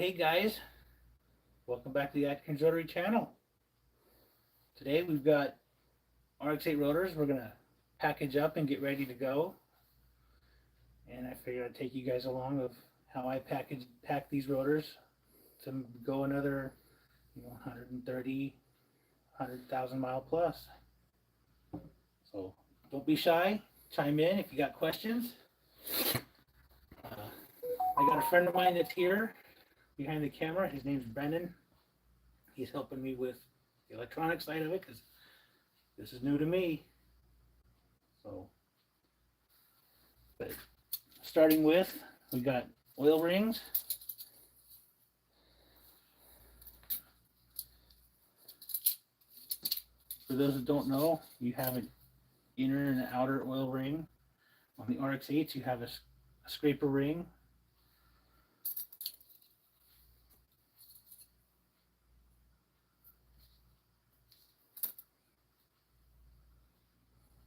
Hey guys, welcome back to the Atkins Rotary channel. Today we've got Rx8 rotors. We're gonna package up and get ready to go. And I figured I'd take you guys along of how I pack these rotors to go another 130, 100,000 mile plus. So don't be shy. Chime in if you got questions. I got a friend of mine that's here behind the camera. His name's Brendan. He's helping me with the electronic side of it because this is new to me. So, but starting with, we got oil rings. For those that don't know, you have an inner and an outer oil ring. On the Rx8s, you have a scraper ring.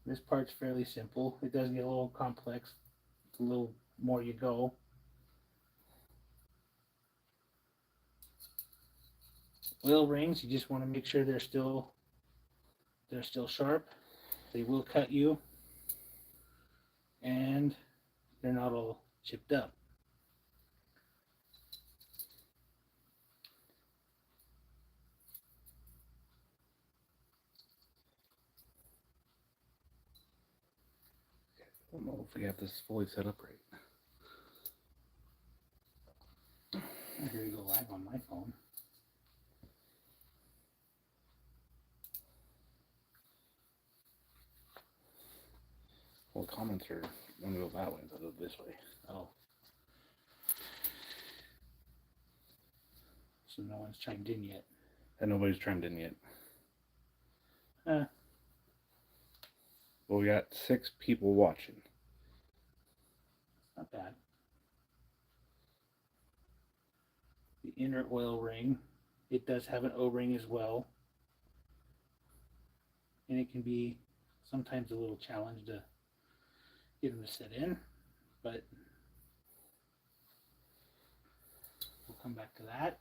This part's fairly simple. It does get a little complex the little more you go. Oil rings, you just want to make sure they're still sharp. They will cut you, and they're not all chipped up. I don't know if we have this fully set up right. Here we go live on my phone. Well, comments are going to go that way instead of this way. Oh. So no one's chimed in yet. And nobody's chimed in yet. Well, we got 6 people watching. not bad. The inner oil ring, it does have an O-ring as well. And it can be sometimes a little challenge to get them to sit in, but we'll come back to that.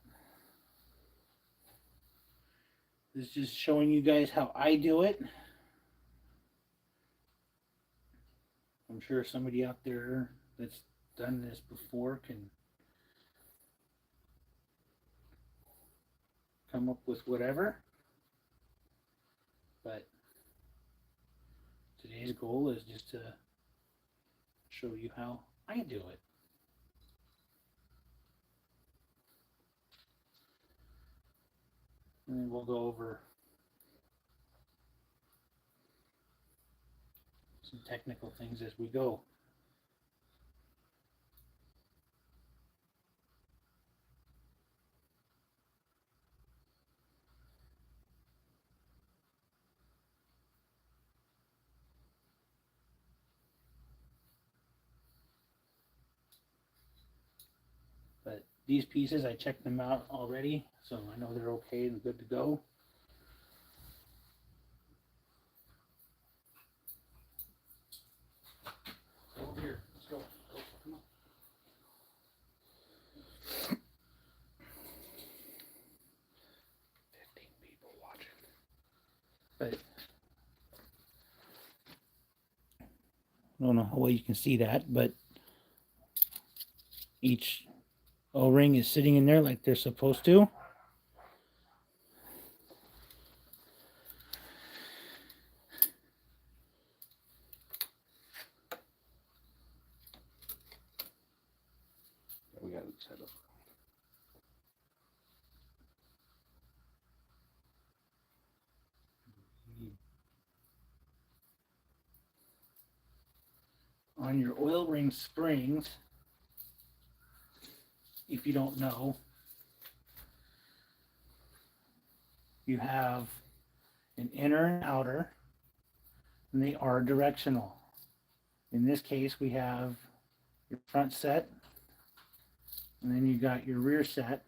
This is just showing you guys how I do it. I'm sure somebody out there that's done this before can come up with whatever. But today's goal is just to show you how I do it. And then we'll go over some technical things as we go. But these pieces, I checked them out already, so I know they're okay and good to go. Over here, let's go. Come on. People watching. But I don't know how well you can see that, but each O-ring is sitting in there like they're supposed to. We got it set up. On your oil ring springs, if you don't know, you have an inner and outer, and they are directional. In this case, we have your front set, and then you got your rear set.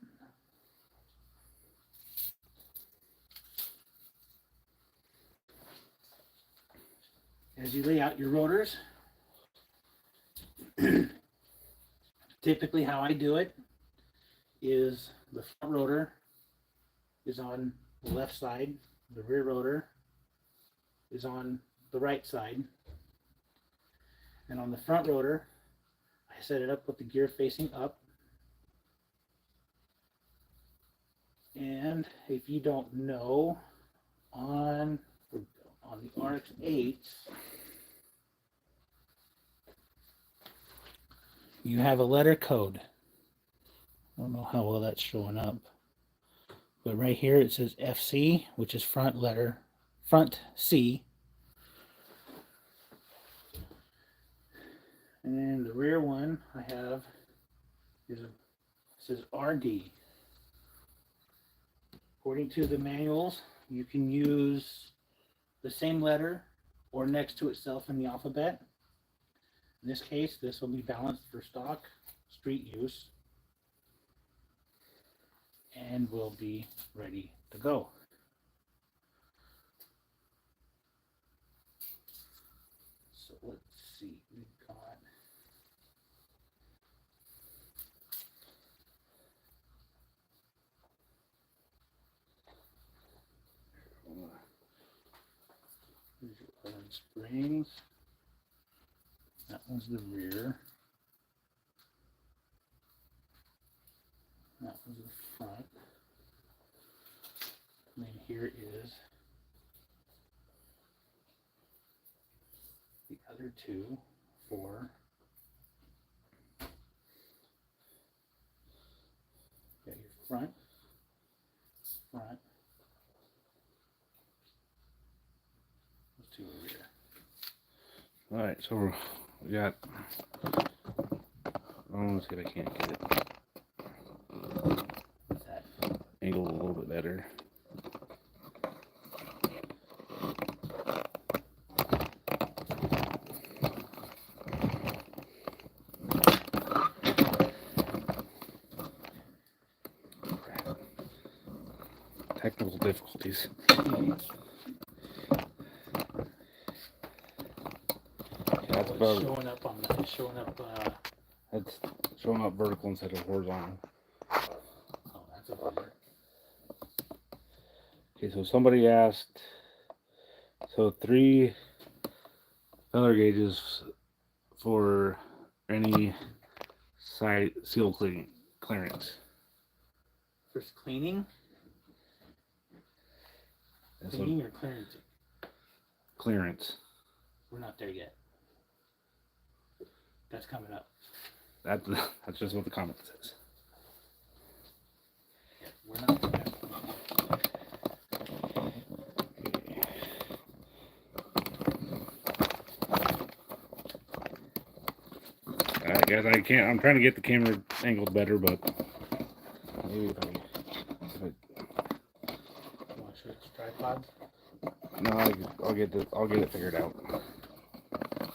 As you lay out your rotors, typically how I do it is the front rotor is on the left side, the rear rotor is on the right side, and on the front rotor I set it up with the gear facing up. And if you don't know, on the Rx8, you have a letter code. I don't know how well that's showing up, but right here it says FC, which is front C. And the rear one I have says RD. According to the manuals, you can use the same letter or next to itself in the alphabet. In this case, this will be balanced for stock street use and will be ready to go. So let's see, we've got there's your 11 springs. That one's the rear. That one's the front. And then here is the other two for got your front, those two are rear. All right, so we got. Let's see if I can't get it What's that? angled a little bit better. Technical difficulties. That's It's showing up on that. It's showing up. That's showing up vertical instead of horizontal. Oh, that's a bummer. Okay, so somebody asked, so 3 feather gauges for any side seal clearance. First cleaning? That's Cleaning or clearance? clearance. We're not there yet. That's coming up. That's just what the comment says. Yeah, we're not there yet. Alright guys, I'm trying to get the camera angled better, but maybe if I You want to switch tripods? no, I'll get it figured out. Okay,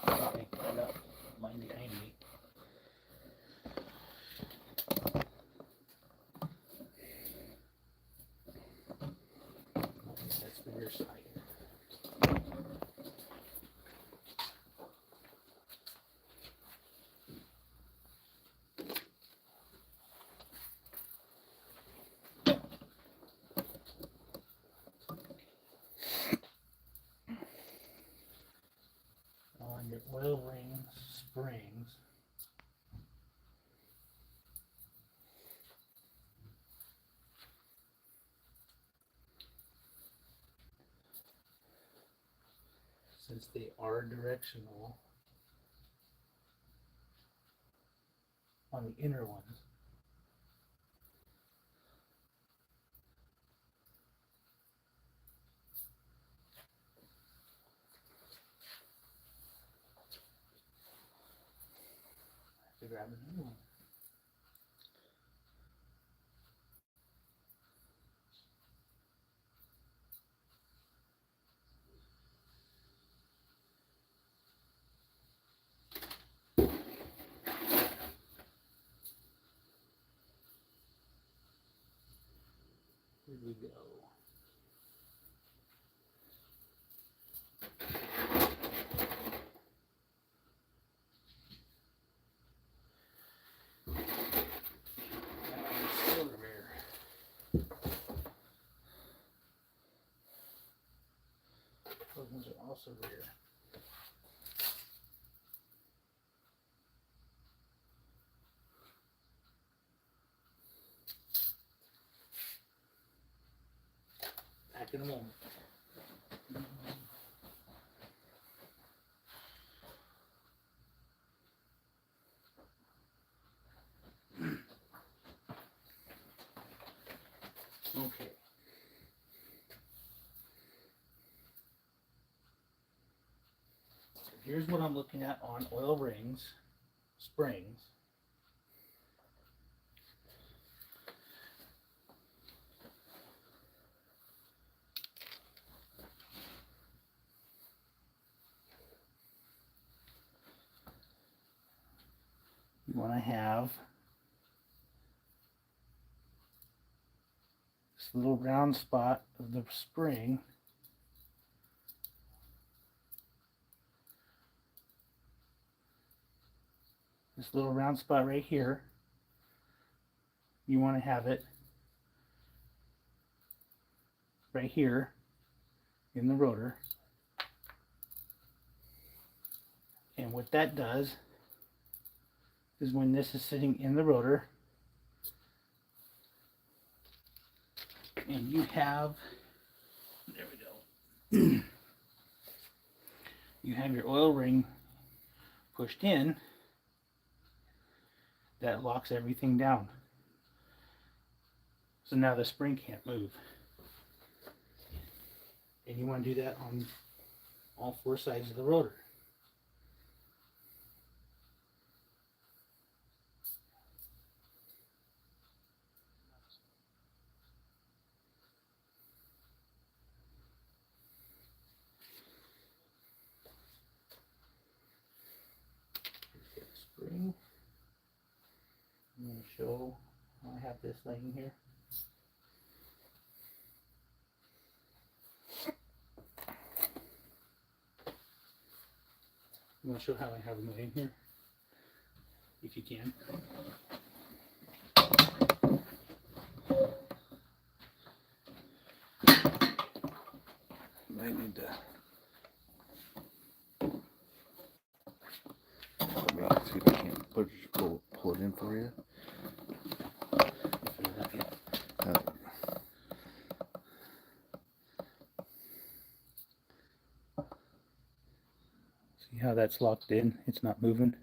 I got mine behind me. That's the rear side. On your oil ring springs, since they are directional on the inner ones, I have to grab another one. Here we go. Those ones are also rear. Back in a moment. Okay. So here's what I'm looking at on oil rings, springs. You want to have this little round spot of the spring this little round spot right here. You want to have it right here in the rotor. And what that does is when this is sitting in the rotor and you have, there we go, you have your oil ring pushed in, that locks everything down. So now the spring can't move. And you want to do that on all four sides of the rotor. Here's the spring. I'm going to show how I have this laying here. I'm going to show how I have them laying here, if you can. I need to see if I can pull it in for you. See how that's locked in? It's not moving.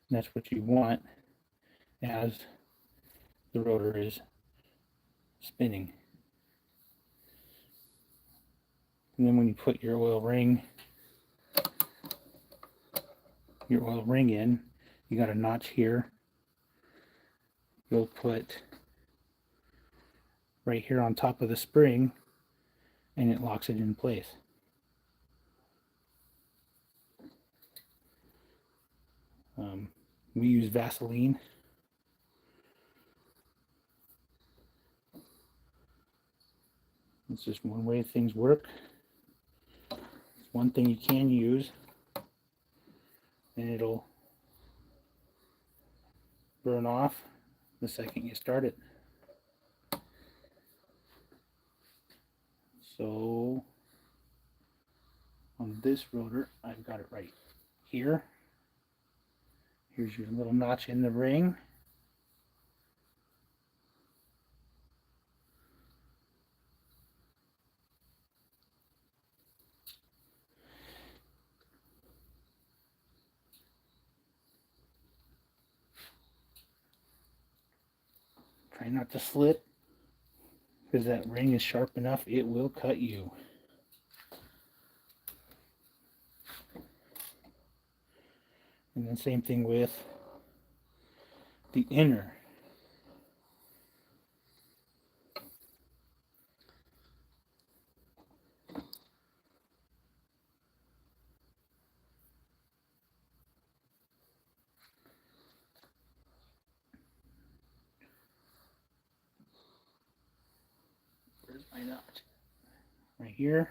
And that's what you want as the rotor is spinning. And then when you put your oil ring in, you got a notch here. You'll put right here on top of the spring and it locks it in place. We use Vaseline. It's just one way things work. It's one thing you can use, and it'll burn off the second you start it. So on this rotor, I've got it right here. Here's your little notch in the ring. Try not to slip, because that ring is sharp enough, it will cut you. And then same thing with the inner. Where's my notch? Right here.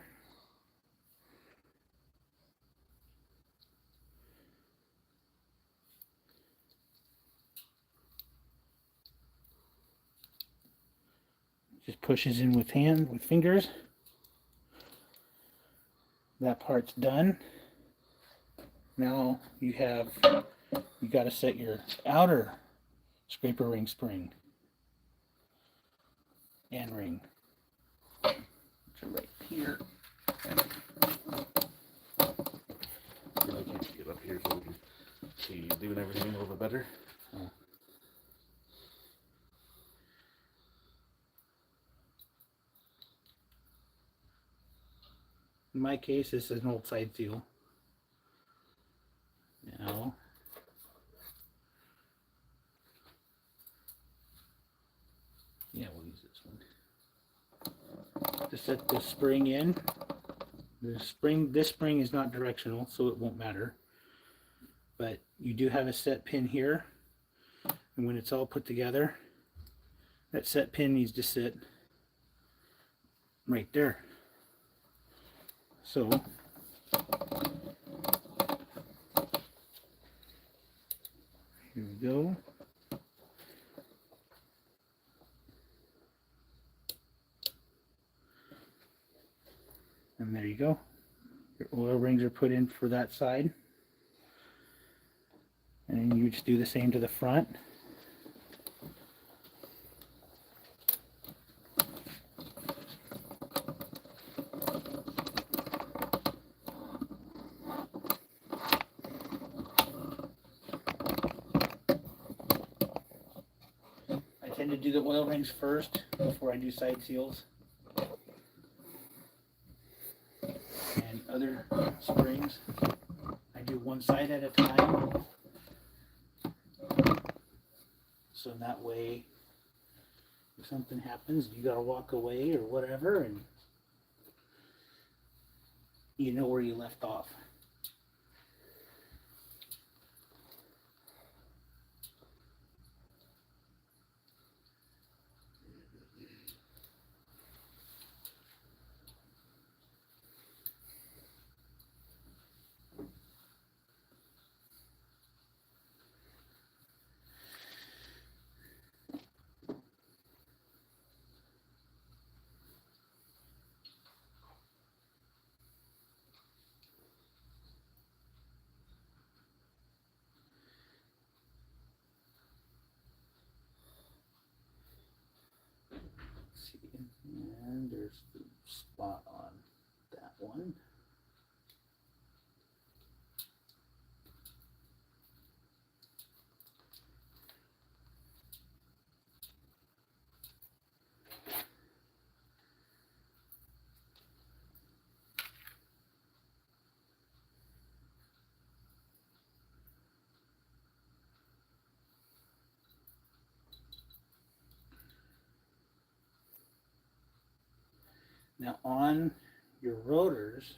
Just pushes in with fingers. that part's done. Now you got to set your outer scraper ring spring and ring, which are right here. Really can't get up here so we can see you doing everything a little bit better. In my case, this is an old side seal. Now, yeah, we'll use this one to set the spring in. This spring is not directional, so it won't matter. But you do have a set pin here, and when it's all put together, that set pin needs to sit right there. So here we go. And there you go. Your oil rings are put in for that side. And then you just do the same to the front. I tend to do the oil rings first before I do side seals. And other springs, I do one side at a time. So that way, if something happens, you gotta walk away or whatever, and you know where you left off. And there's the spot on that one. Now on your rotors,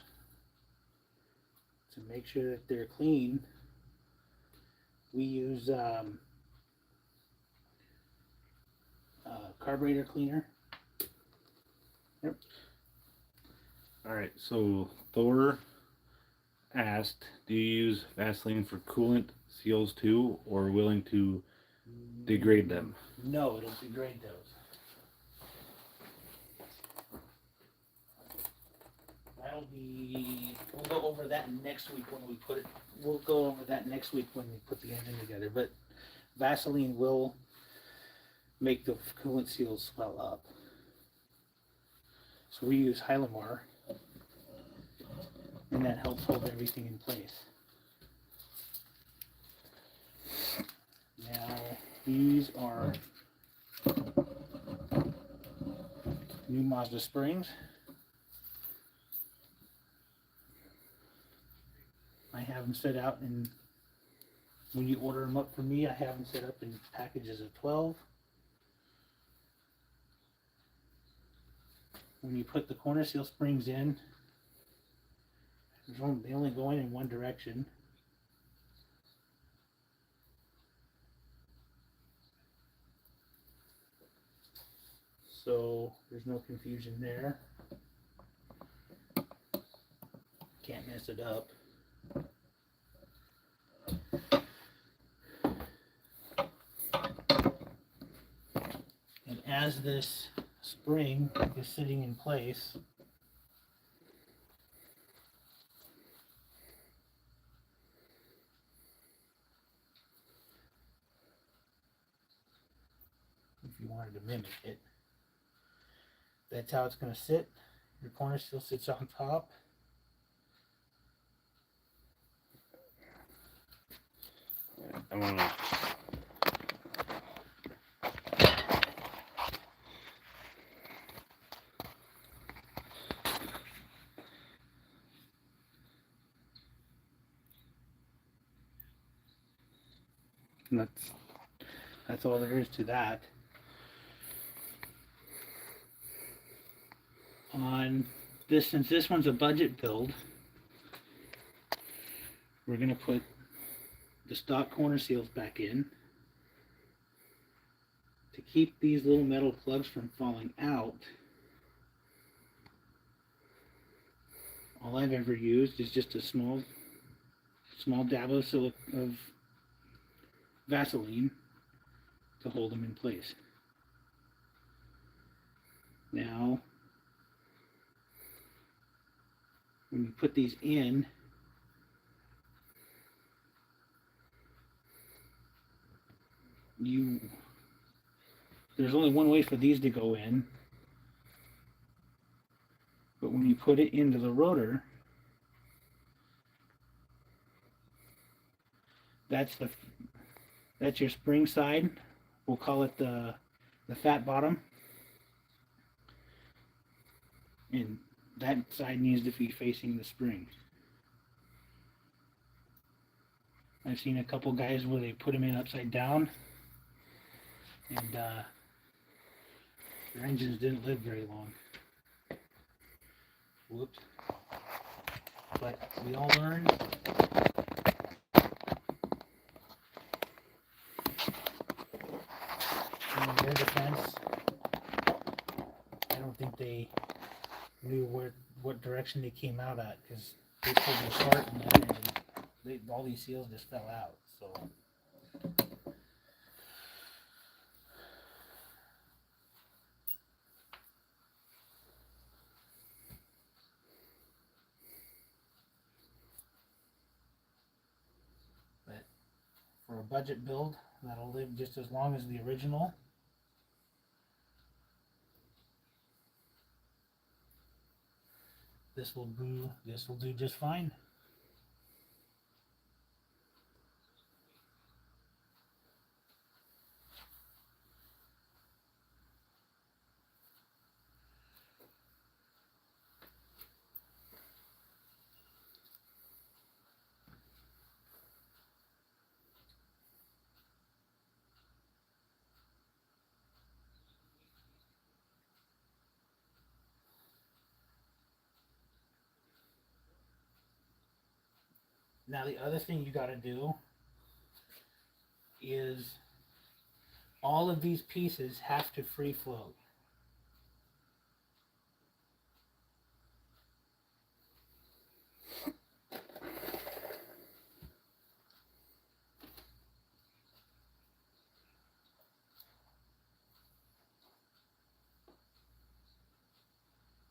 to make sure that they're clean, we use carburetor cleaner. Yep. Alright, so Thor asked, do you use Vaseline for coolant seals too, or willing to degrade them? No, it'll degrade those. We'll go over that next week when we put it, we'll go over that next week when we put the engine together, but Vaseline will make the coolant seals swell up. So we use Hylamar, and that helps hold everything in place. Now, these are new Mazda springs. I have them set out in, when you order them up from me, I have them set up in packages of 12. When you put the corner seal springs in, they only go in one direction. So there's no confusion there. Can't mess it up. And as this spring is sitting in place, you wanted to mimic it. That's how it's going to sit. Your corner seal sits on top. I'm gonna. That's all there is to that. On this, since this one's a budget build, we're going to put the stock corner seals back in to keep these little metal plugs from falling out. All I've ever used is just a small dab of Vaseline to hold them in place. Now, when you put these in, there's only one way for these to go in, but when you put it into the rotor, that's your spring side. We'll call it the fat bottom, and that side needs to be facing the spring. I've seen a couple guys where they put them in upside down, and their engines didn't live very long. Whoops. But we all learn. In their defense, I don't think they knew what direction they came out at, because they pulled them apart and then all these seals just fell out. So but for a budget build that'll live just as long as the original, this will do just fine. Now the other thing you got to do is all of these pieces have to free float.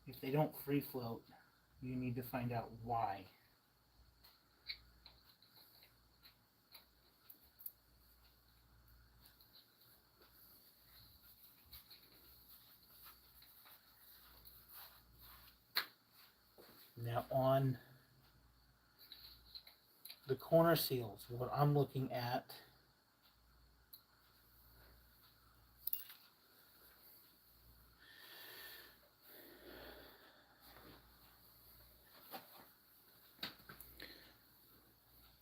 If they don't free float, you need to find out why. Now on the corner seals, what I'm looking at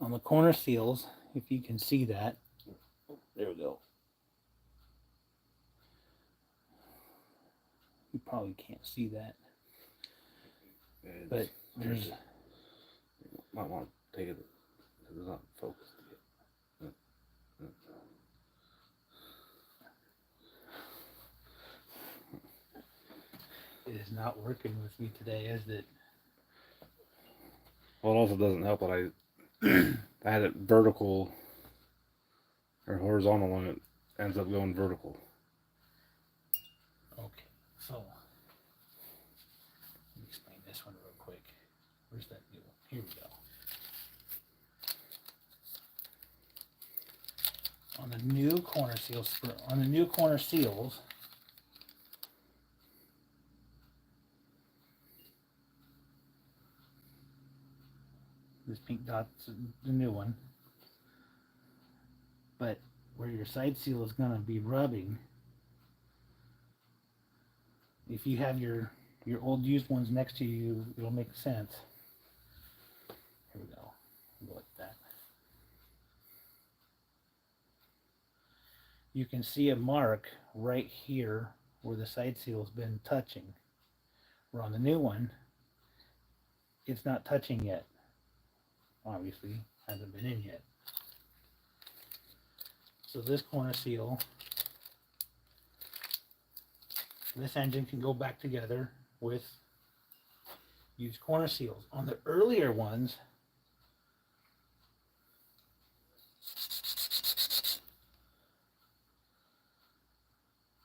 on the corner seals, if you can see that, there we go. You probably can't see that, but there's. Might want to take it. It's not focused yet. It is not working with me today, is it? Well, it also doesn't help that I had it vertical or horizontal when it ends up going vertical. Okay, so let me explain this one real quick. Where's that new one? Here we go. on the new corner seals, this pink dot's the new one, but where your side seal is going to be rubbing, if you have your old used ones next to you, it'll make sense. Here we go. Go like that. You can see a mark right here where the side seal has been touching. Where on the new one, it's not touching yet. Obviously, hasn't been in yet. So this corner seal, this engine can go back together with used corner seals. On the earlier ones,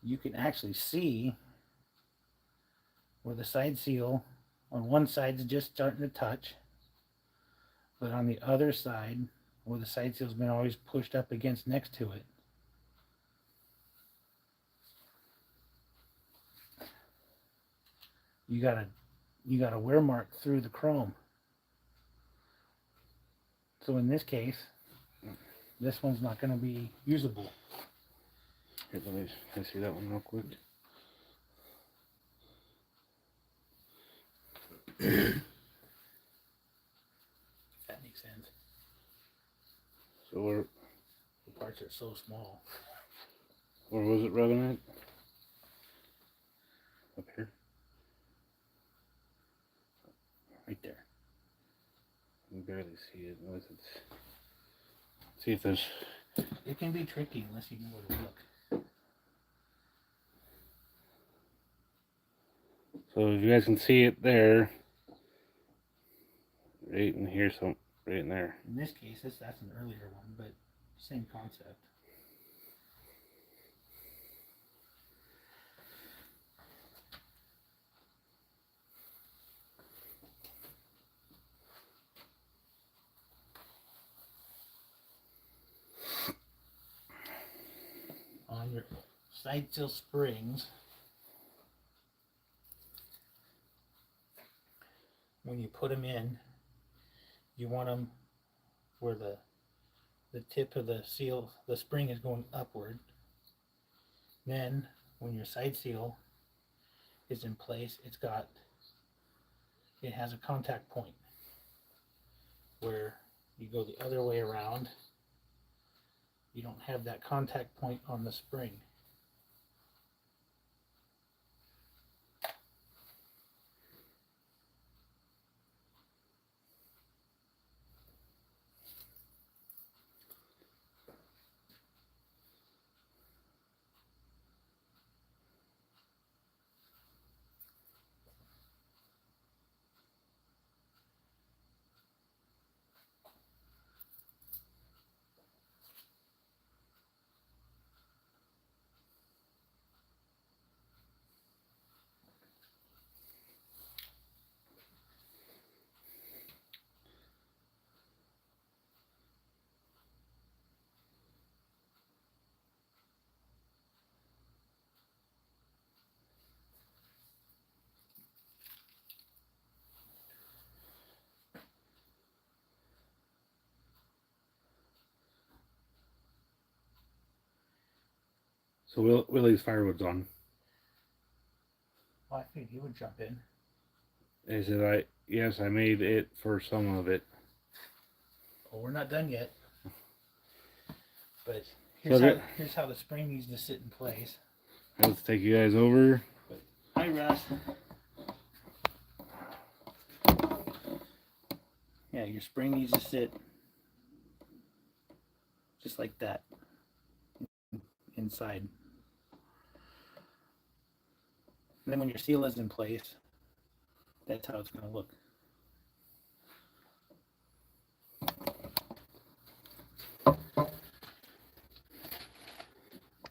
you can actually see where the side seal on one side is just starting to touch, but on the other side, where the side seal's been always pushed up against next to it, you got a wear mark through the chrome. So in this case, this one's not going to be usable. Here, let me see that one real quick. If that makes sense. So where The parts are so small. was it rubbing at? Up here? Right there. You can barely see it unless it's. See if there's. It can be tricky unless you know where to look. So if you guys can see it there, right in here, so right in there. In this case, that's an earlier one, but same concept. On your side seal springs, when you put them in, you want them where the tip of the seal, the spring is going upward. Then when your side seal is in place, it has a contact point where you go the other way around. You don't have that contact point on the spring. So Willie's firewood's on. Well, I figured you would jump in. He said, yes, I made it for some of it. Well, we're not done yet. But So here's how the spring needs to sit in place. let's take you guys over. Hi, Russ. Yeah, your spring needs to sit just like that inside. And then when your seal is in place, that's how it's going to look.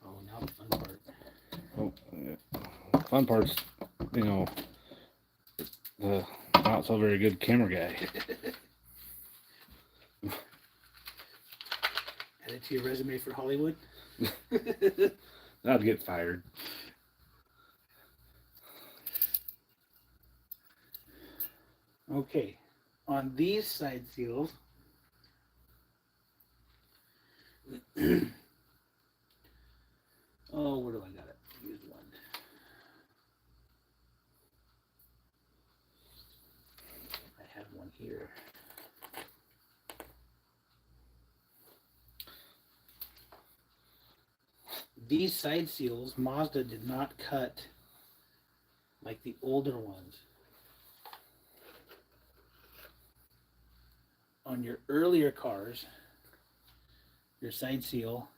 Oh, now the fun part. Oh, yeah. Fun part's, the not so very good camera guy. Gotta to your resume for Hollywood. I'd get fired. Okay, on these side seals, oh, where do I got it? Use one. I have one here. These side seals, Mazda did not cut like the older ones. On your earlier cars, your side seal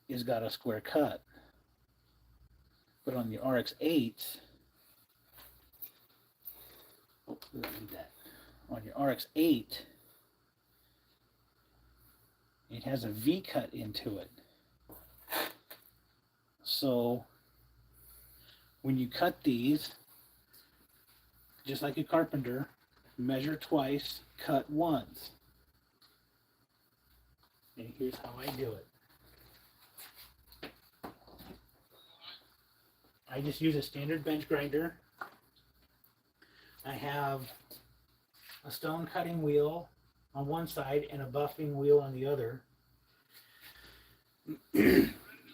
is got a square cut. But on the Rx8, oh, we don't need that. On your Rx8, it has a V cut into it. So when you cut these, just like a carpenter, measure twice, cut once. And here's how I do it. I just use a standard bench grinder. I have a stone cutting wheel on one side and a buffing wheel on the other.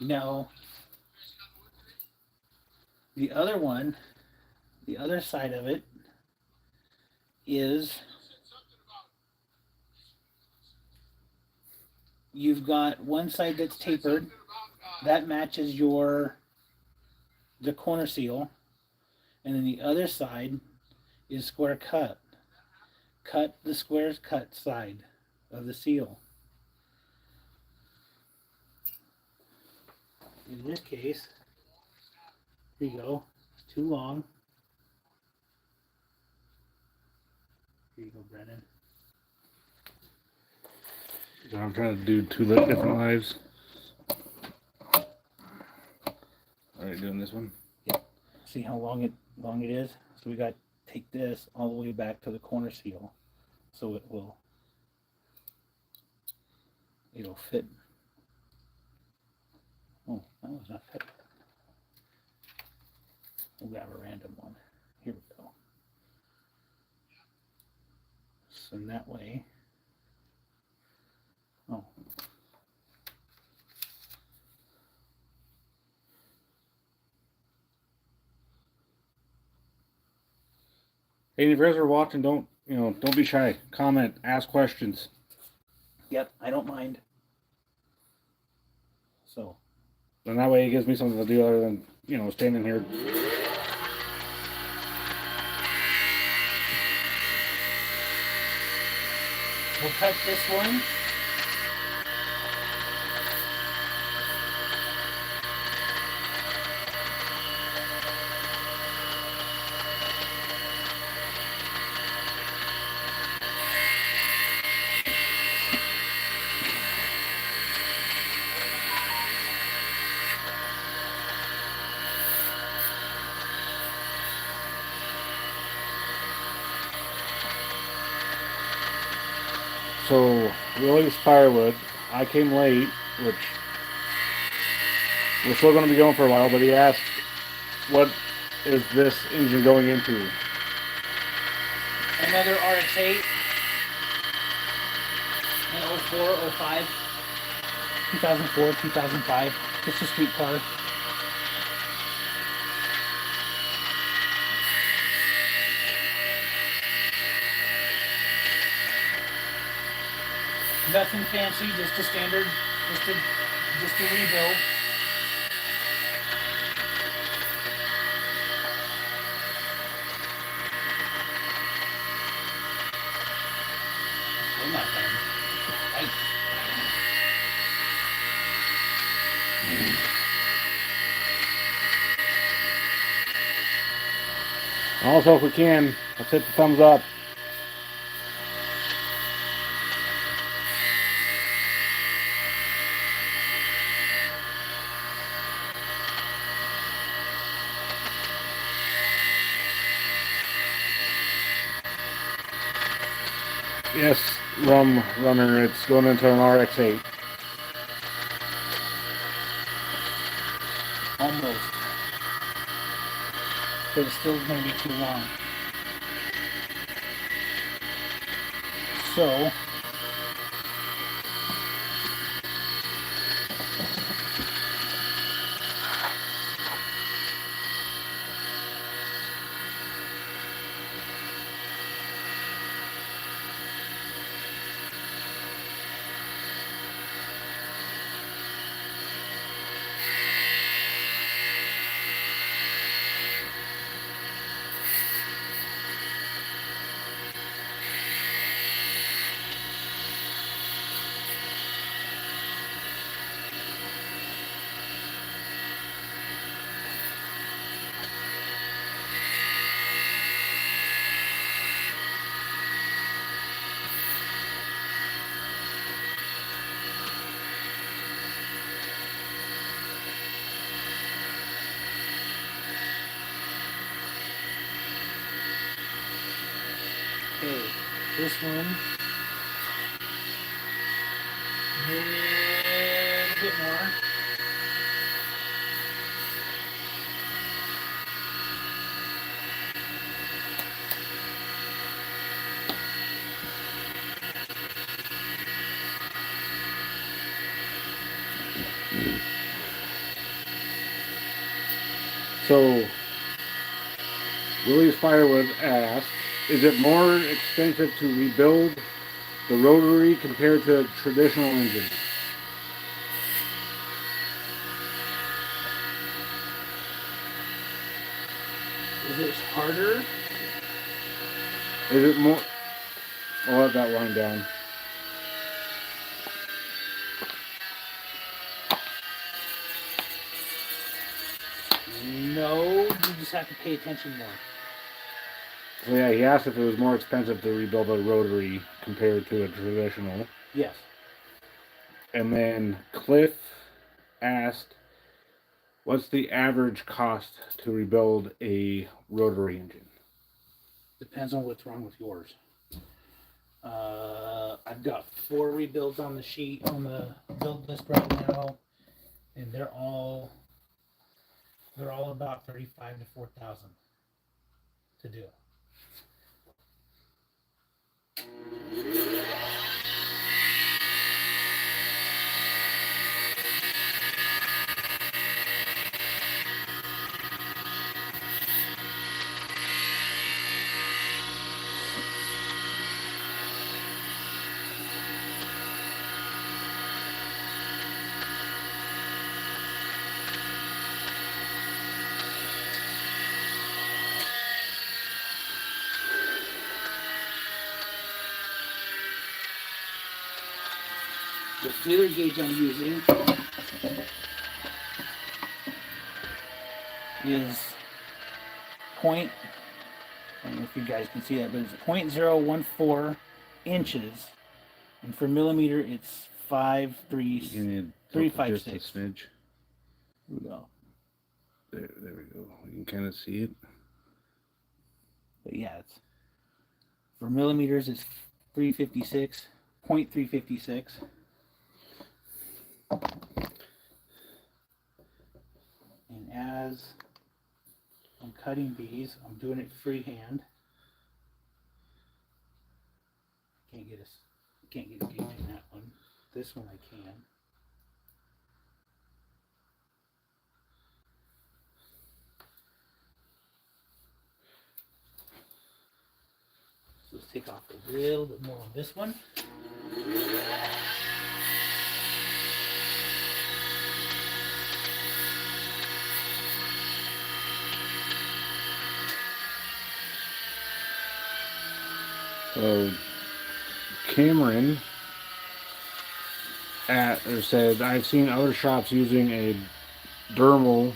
Now, the other one, the other side of it is you've got one side that's tapered. That matches the corner seal. And then the other side is square cut. Cut the square cut side of the seal. In this case, here you go. It's too long. Here you go, Brennan. So I'm trying to do two different lives. Alright, doing this one. Yep. See how long it is? So we got to take this all the way back to the corner seal, so it'll fit. Oh, that was not fit. We'll grab a random one. Here we go. So in that way. Oh. Hey, if you guys are watching, don't be shy. Comment, ask questions. Yep, I don't mind. So. And that way it gives me something to do other than, standing here. We'll cut this one. So, release firewood. I came late, which we're still going to be going for a while, but he asked, what is this engine going into? Another Rx8. An 04, 05, 2004, 2005. Just a street car. Nothing fancy, just a standard, just a rebuild. Still not done. Right. Also, if we can, let's hit the thumbs up. Yes. rum runner. It's going into an Rx8. Almost. But it's still going to be too long. So, okay, this one, a little bit more. So, Willie's Firewood asks, is it more expensive to rebuild the rotary compared to a traditional engine? Is it harder? Is it more? I'll let that line down. No, you just have to pay attention more. So yeah, he asked if it was more expensive to rebuild a rotary compared to a traditional. Yes. And then Cliff asked, what's the average cost to rebuild a rotary engine? Depends on what's wrong with yours. I've got 4 rebuilds on the sheet on the build list right now, and they're all about 35 to 4,000 to do. The feeler gauge I'm using is point. I don't know if you guys can see that, but it's 0.014 inches, and for millimeter, it's 356. Just a smidge. Here we go. There we go. You can kind of see it. But yeah, it's for millimeters, it's 356, 0.356. And as I'm cutting these, I'm doing it freehand. Can't get a gauge in that one. This one I can. So let's take off a little bit more on this one. Cameron said, I've seen other shops using a Dremel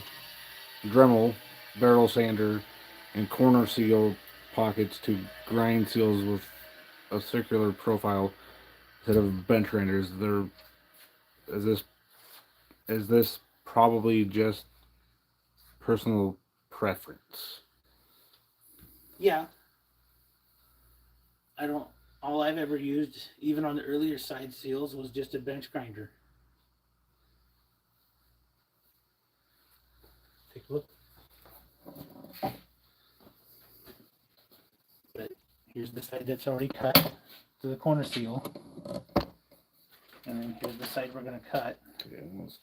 barrel sander and corner seal pockets to grind seals with a circular profile instead of bench grinders. Is this probably just personal preference? Yeah. I don't all I've ever used, even on the earlier side seals, was just a bench grinder. Take a look. But here's the side that's already cut to the corner seal. And then here's the side we're going to cut. Yeah, almost.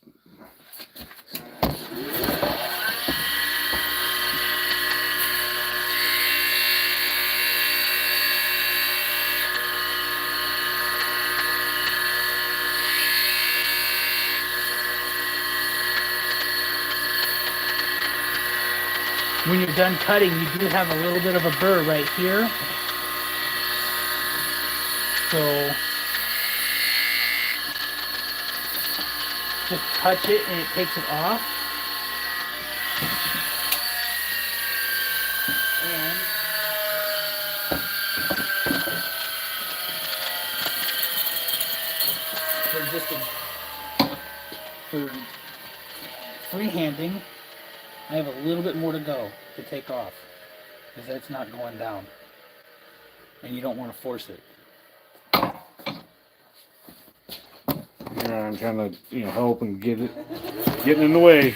When you're done cutting, you do have a little bit of a burr right here. So just touch it and it takes it off. And for freehanding, I have a little bit more to go to take off because that's not going down and you don't want to force it. Yeah, I'm trying to, help and getting in the way.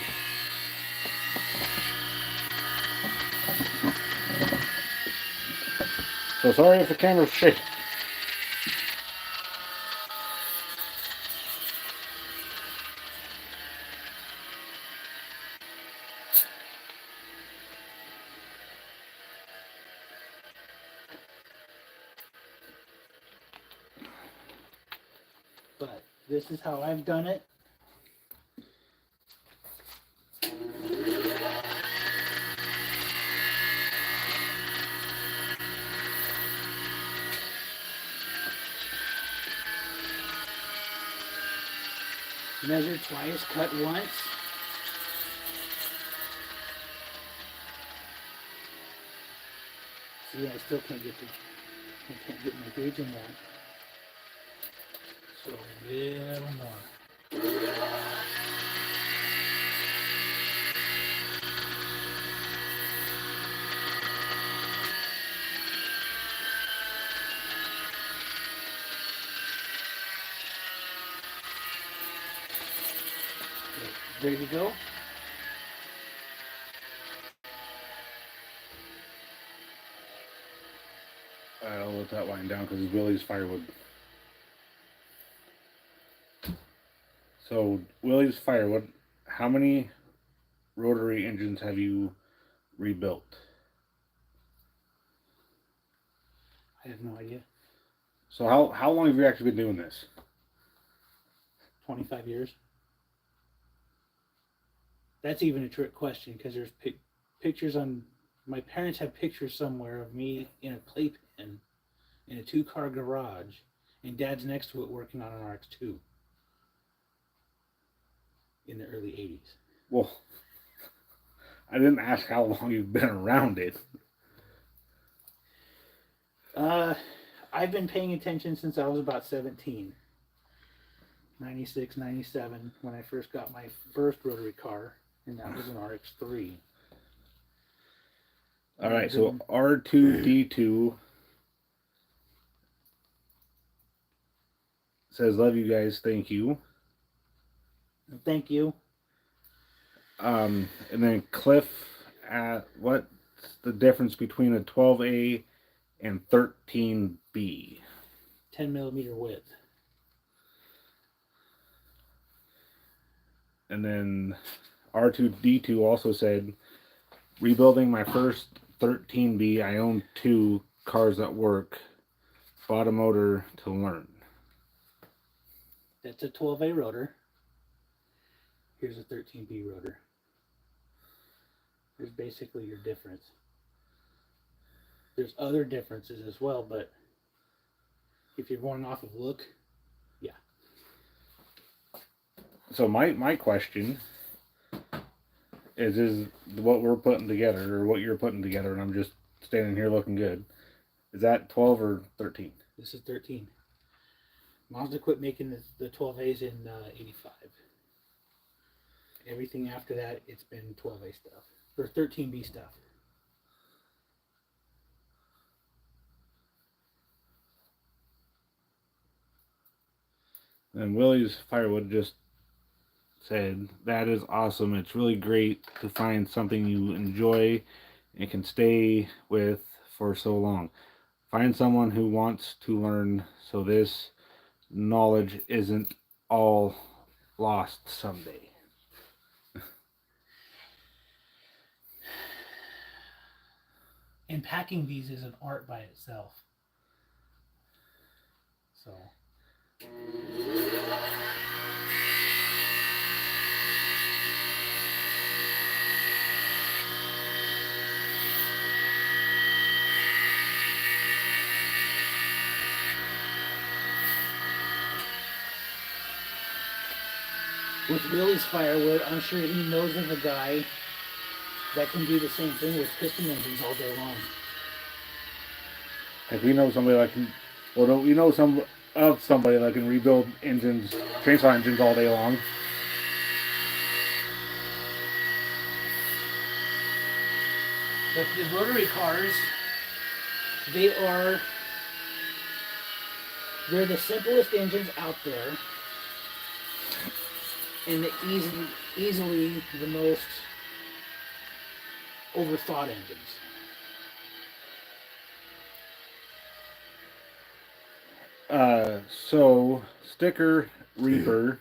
So sorry if the camera's shaking. But this is how I've done it. Measure twice, cut once. See, I still can't get my gauge in there. So a little more. Ready to go? I'll let that wind down because Willie's firewood. So, Willie's firewood, how many rotary engines have you rebuilt? I have no idea. So, how long have you actually been doing this? 25 years. That's even a trick question because there's pictures on. My parents have pictures somewhere of me in a playpen in a 2-car garage, and Dad's next to it working on an Rx8 in the early 80s. Well, I didn't ask how long you've been around it. I've been paying attention since I was about 17. 96, 97, when I first got my first rotary car, and that was an Rx3. All right, so R2D2 says, "Love you guys, thank you." Thank you. And then Cliff, what's the difference between a 12A and 13B? 10 millimeter width. And then R2D2 also said, "Rebuilding my first 13B, I own 2 cars at work. Bought a motor to learn." That's a 12A rotor. Here's a 13B rotor. There's basically your difference. There's other differences as well, but if you're going off of look, yeah. So my question is what we're putting together, or what you're putting together, and I'm just standing here looking good. Is that 12 or 13? This is 13. Mazda quit making the 12As in 85. Everything after that, it's been 12A stuff. Or 13B stuff. And Willie's Firewood just said, that is awesome. It's really great to find something you enjoy and can stay with for so long. Find someone who wants to learn so this knowledge isn't all lost someday. And packing these is an art by itself. So. With Willie's Firewood, I'm sure he knows of a guy that can do the same thing with piston engines all day long. If we know somebody that can, well, don't we know somebody that can rebuild engines, chainsaw engines all day long? But the rotary cars, they're the simplest engines out there, and easily the most overthought engines. So Sticker Reaper,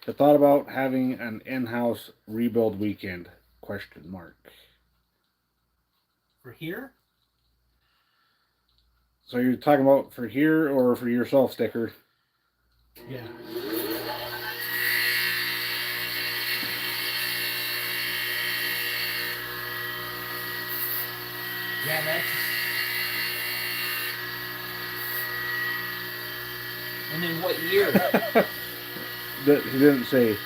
I thought about having an in-house rebuild weekend? Question mark. For here? So you're talking about for here or for yourself, Sticker? Yeah. Yeah, that's. And in what year? He didn't say.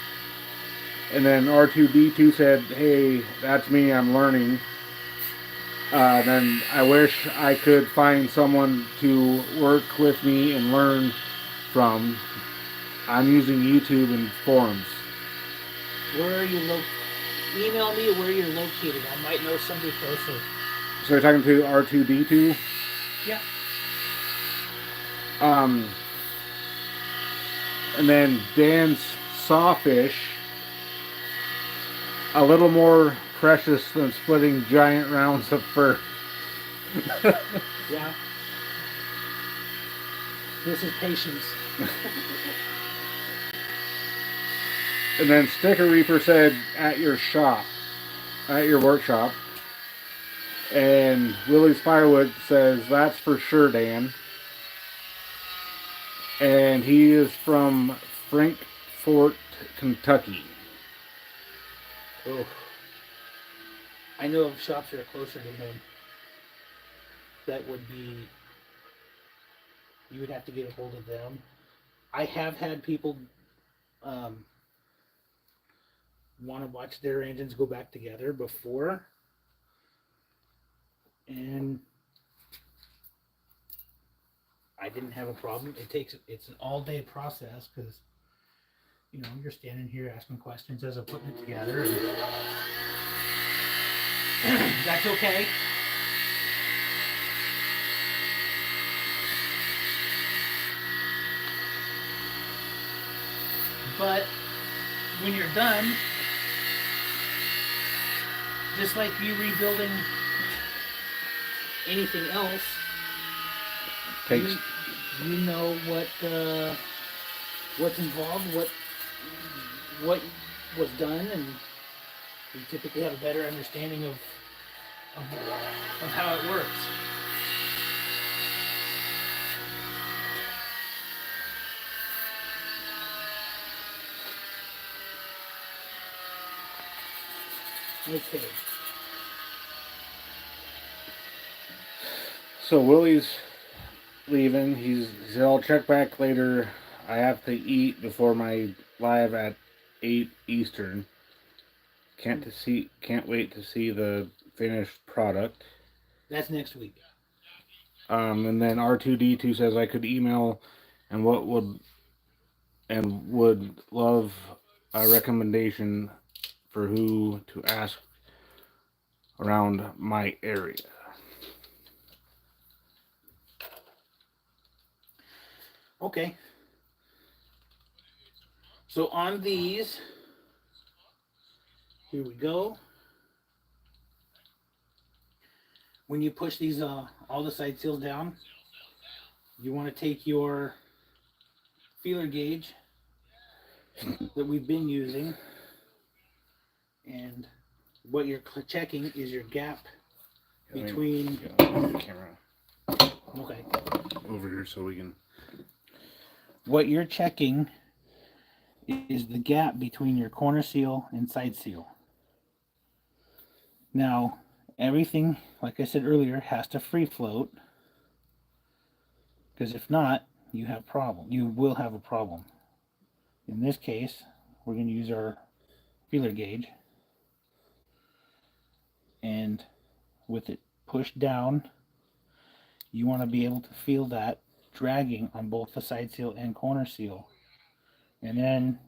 And then R2D2 said, "Hey, that's me. I'm learning." Then I wish I could find someone to work with me and learn from. I'm using YouTube and forums. Where are you Email me where you're located. I might know somebody closer. So you're talking to R2D2? Yeah. And then Dan's Sawfish, a little more precious than splitting giant rounds of fur. Yeah. This is patience. And then Sticker Reaper said, at your workshop. And Willie's Firewood says, that's for sure, Dan. And he is from Frankfort, Kentucky. Oh. I know of shops that are closer to him. That would be, you would have to get a hold of them. I have had people want to watch their engines go back together before, and I didn't have a problem. It's an all-day process because you're standing here asking questions as I'm putting it together, and that's okay. But when you're done, just like you rebuilding anything else, you know what's involved, what was done, and you typically have a better understanding of how it works. Okay. So Willie's leaving. He said, I'll check back later. I have to eat before my live at 8 Eastern. Can't wait to see the finished product. That's next week. And then R2D2 says I could email and would love a recommendation for who to ask around my area. Okay. So on these, here we go. When you push these all the side seals down, you want to take your feeler gauge that we've been using, and what you're checking is your gap between. Camera Okay. over here so we can. What you're checking is the gap between your corner seal and side seal. Now, everything, like I said earlier, has to free float, because if not, you will have a problem. In this case, we're going to use our feeler gauge, and with it pushed down, you want to be able to feel that dragging on both the side seal and corner seal, and then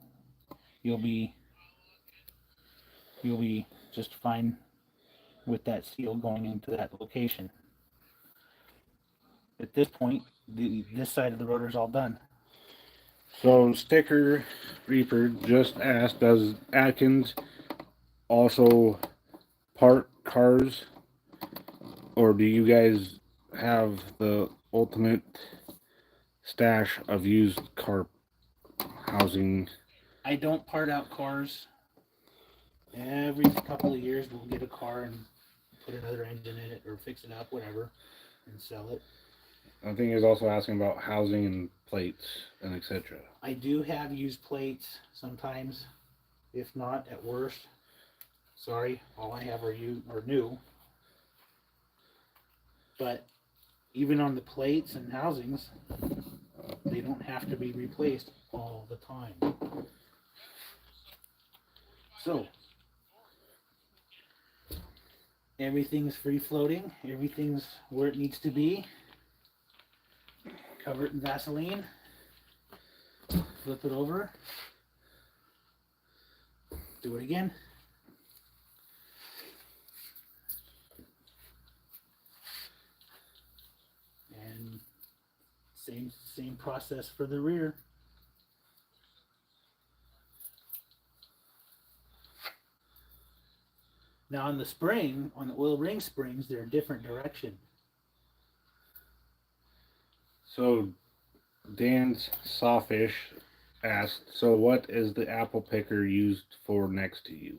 you'll be just fine with that seal going into that location. At this point, this side of the rotor is all done. So Sticker Reaper just asked, does Atkins also part cars, or do you guys have the ultimate stash of used car housing? I don't part out cars. Every couple of years, we'll get a car and put another engine in it or fix it up, whatever, and sell it. I think he was also asking about housing and plates and etc. I do have used plates sometimes, if not at worst. Sorry, all I have are new. But even on the plates and housings, they don't have to be replaced all the time. So everything's free floating, everything's where it needs to be. Cover it in Vaseline, flip it over, do it again. And same process for the rear. Now on the spring, on the oil ring springs, they're a different direction. So Dan's Sawfish asked, so what is the apple picker used for next to you?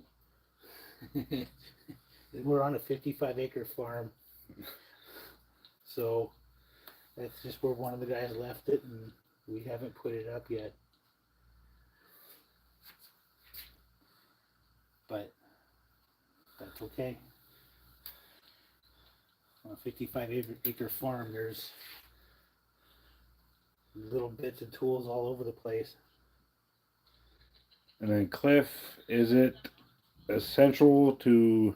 We're on a 55-acre farm, so that's just where one of the guys left it, and we haven't put it up yet. But that's okay. On a 55-acre farm, there's little bits of tools all over the place. And then Cliff, is it essential to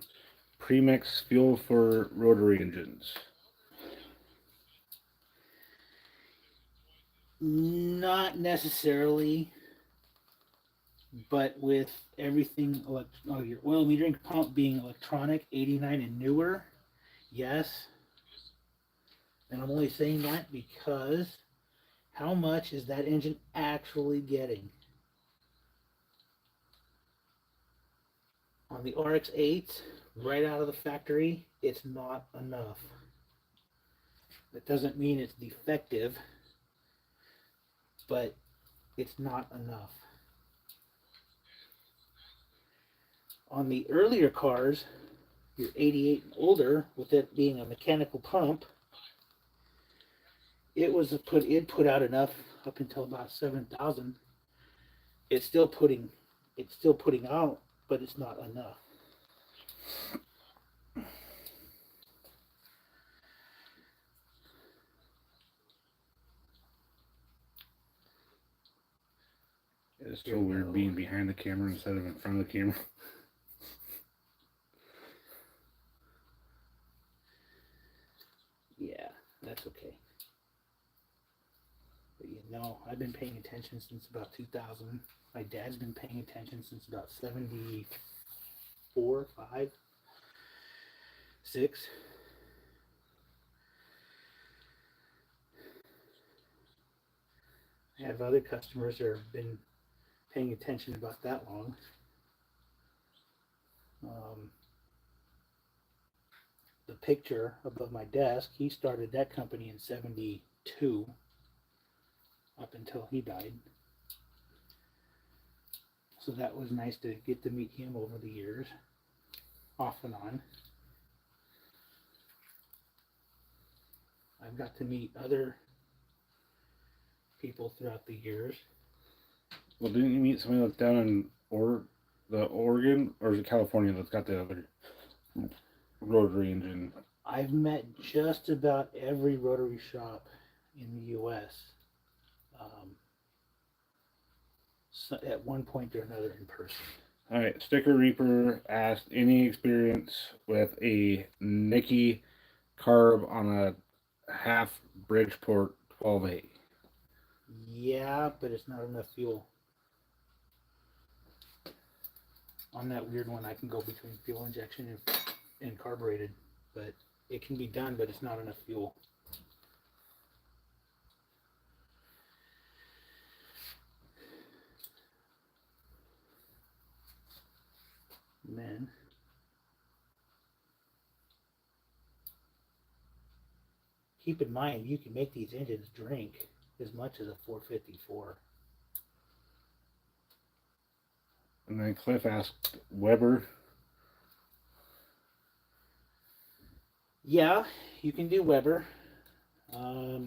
premix fuel for rotary engines? Not necessarily, but with everything, your oil metering pump being electronic, 89 and newer, yes. And I'm only saying that because how much is that engine actually getting? On the Rx8, right out of the factory, it's not enough. That doesn't mean it's defective, but it's not enough. On the earlier cars, your 88 and older, with it being a mechanical pump, it put out enough up until about 7,000. It's still putting out, but it's not enough. It's so weird being behind the camera instead of in front of the camera. Yeah, that's okay. But you know, I've been paying attention since about 2000. My dad's been paying attention since about 74, 5, 6. I have other customers that have been paying attention about that long. The picture above my desk, he started that company in '72 up until he died. So that was nice to get to meet him over the years, off and on. I've got to meet other people throughout the years. Well, didn't you meet somebody that's down in Oregon, or is it California that's got the other rotary engine? I've met just about every rotary shop in the U.S. So at one point or another in person. All right, Sticker Reaper asked any experience with a Nicky carb on a half Bridgeport 12A. Yeah, but it's not enough fuel. On that weird one, I can go between fuel injection and carbureted, but it can be done, but it's not enough fuel. And then keep in mind, you can make these engines drink as much as a 454. And then Cliff asked Weber. Yeah, you can do Weber. I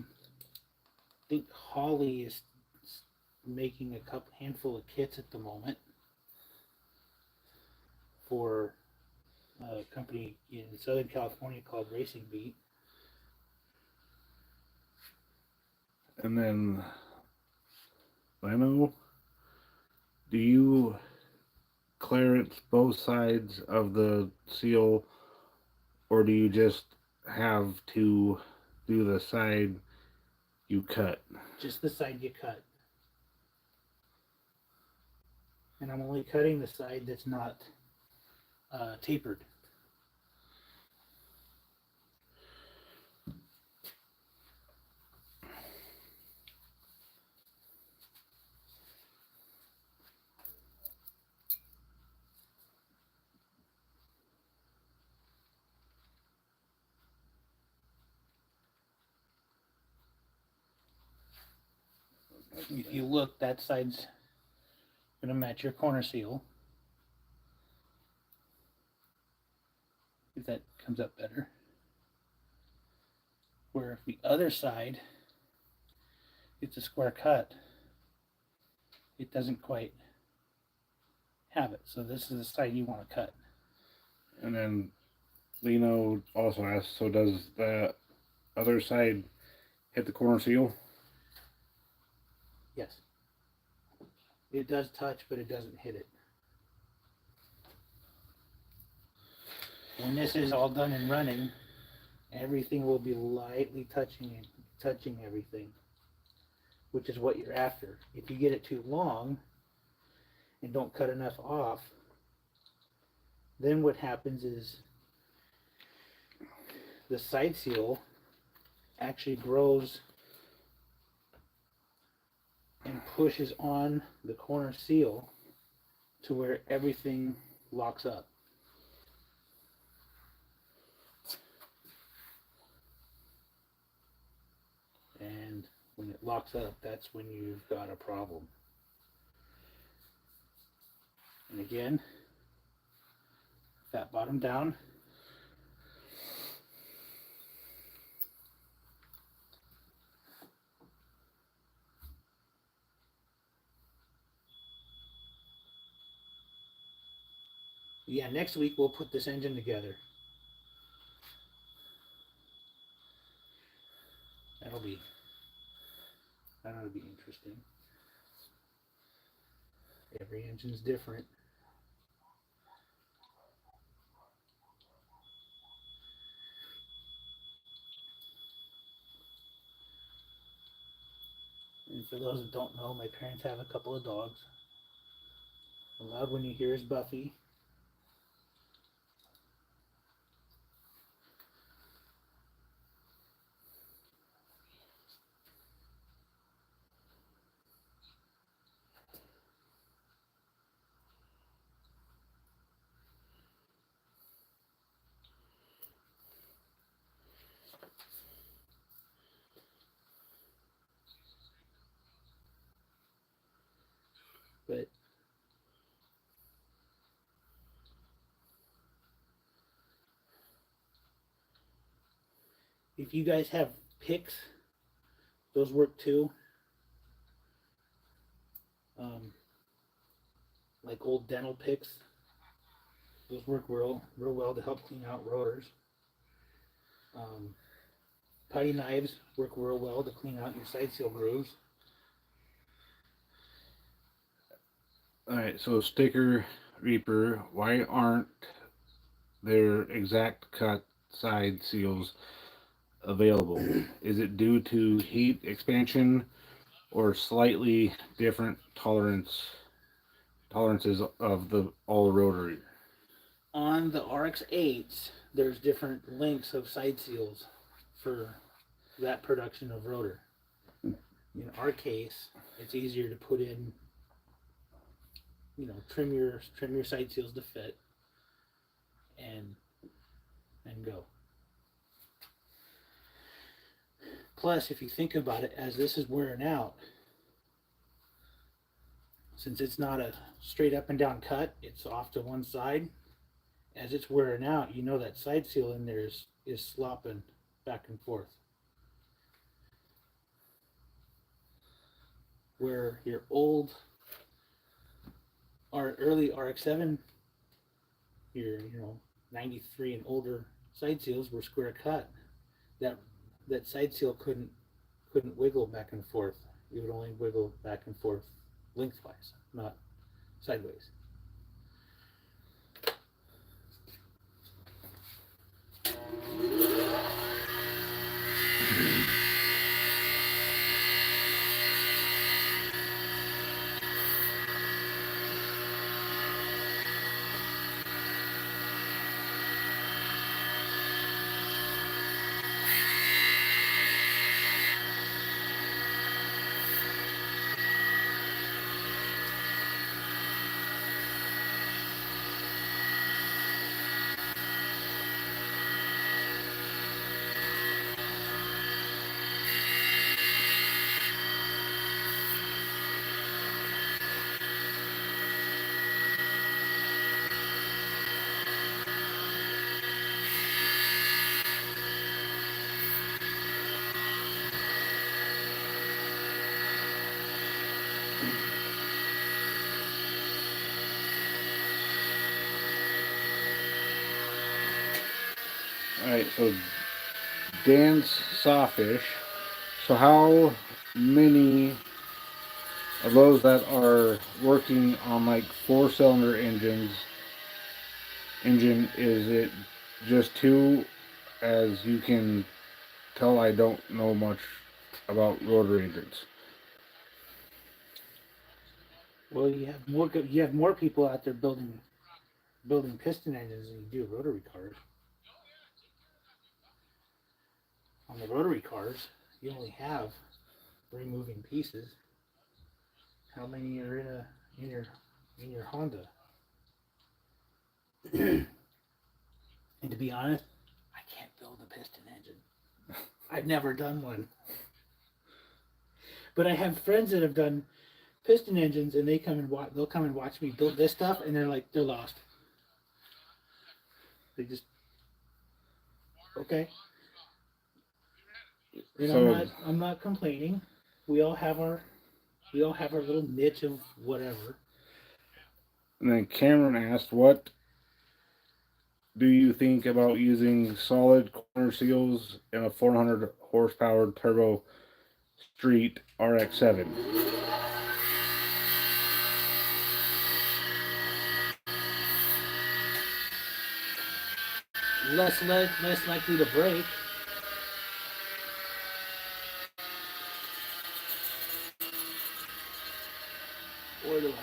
think Holly is making a handful of kits at the moment for a company in Southern California called Racing Beat. And then Leno, do you clearance both sides of the seal, or do you just have to do the side you cut? Just the side you cut. And I'm only cutting the side that's not tapered. If you look, that side's going to match your corner seal. If that comes up better. Where if the other side, it's a square cut, it doesn't quite have it. So this is the side you want to cut. And then Leno also asked, so does the other side hit the corner seal? Yes. It does touch, but it doesn't hit it. When this is all done and running, everything will be lightly touching everything, which is what you're after. If you get it too long and don't cut enough off, then what happens is the side seal actually grows and pushes on the corner seal to where everything locks up. And when it locks up, that's when you've got a problem. And again, fat bottom down. Yeah, next week we'll put this engine together. That'll be interesting. Every engine's different. And for those that don't know, my parents have a couple of dogs. The loud one you hear is Buffy. But if you guys have picks, those work too. Like old dental picks, those work real well to help clean out rotors. Um, Putty knives work real well to clean out your side seal grooves. Alright, so sticker reaper, why aren't there exact cut side seals available? Is it due to heat expansion or slightly different tolerances of the all rotary? On the Rx8s, there's different lengths of side seals for that production of rotor. In our case, it's easier to put in, trim your side seals to fit, and go. Plus, if you think about it, as this is wearing out, since it's not a straight up and down cut, it's off to one side. As it's wearing out, that side seal in there is slopping back and forth. Where your old or early RX7, your 93 and older side seals were square cut. That side seal couldn't wiggle back and forth. It would only wiggle back and forth lengthwise, not sideways. Alright, so Dan's Sawfish. So how many of those that are working on like 4-cylinder engine is it just two? As you can tell, I don't know much about rotary engines. Well, you have more people out there building piston engines than you do rotary cars. On the rotary cars, you only have 3 moving pieces. How many are in your Honda? And to be honest, I can't build a piston engine. I've never done one. But I have friends that have done piston engines, and they'll come and watch me build this stuff, and they're lost. They just okay. And So I'm not complaining. We all have our little niche of whatever. and then Cameron asked, what do you think about using solid corner seals in a 400 horsepower turbo street RX7? Less likely to break. Where do I have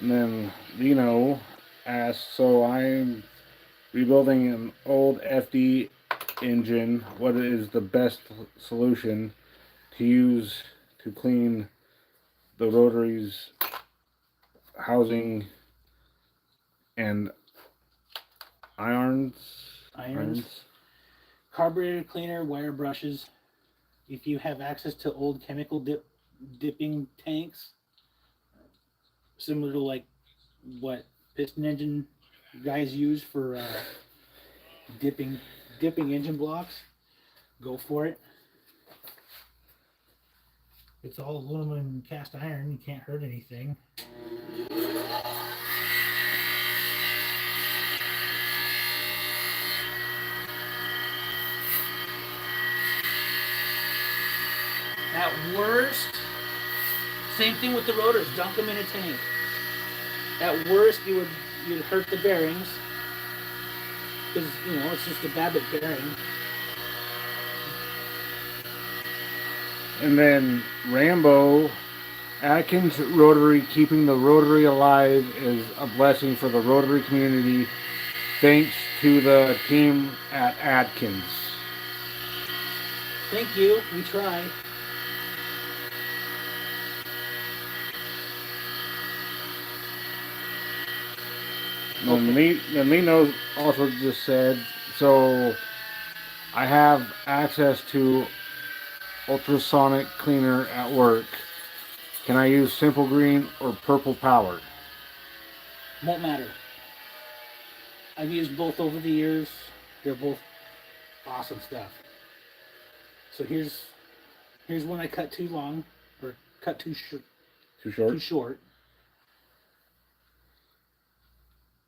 And then Lino asked, so I'm rebuilding an old FD engine. What is the best solution to use to clean the rotaries, housing, and irons? Irons. Carburetor cleaner, wire brushes. if you have access to old chemical dipping tanks, similar to like what piston engine guys use for dipping engine blocks, go for it. It's all aluminum and cast iron. You can't hurt anything. At worst, same thing with the rotors. Dunk them in a tank. At worst, you'd hurt the bearings because it's just a Babbitt bearing. And then Rambo, Atkins Rotary, keeping the Rotary alive is a blessing for the Rotary community. Thanks to the team at Atkins. Thank you. We try. And Lino also just said, so I have access to ultrasonic cleaner at work. Can I use simple green or purple powered? Won't matter. I've used both over the years. They're both awesome stuff. So here's one I cut too long, or cut too short. Too short.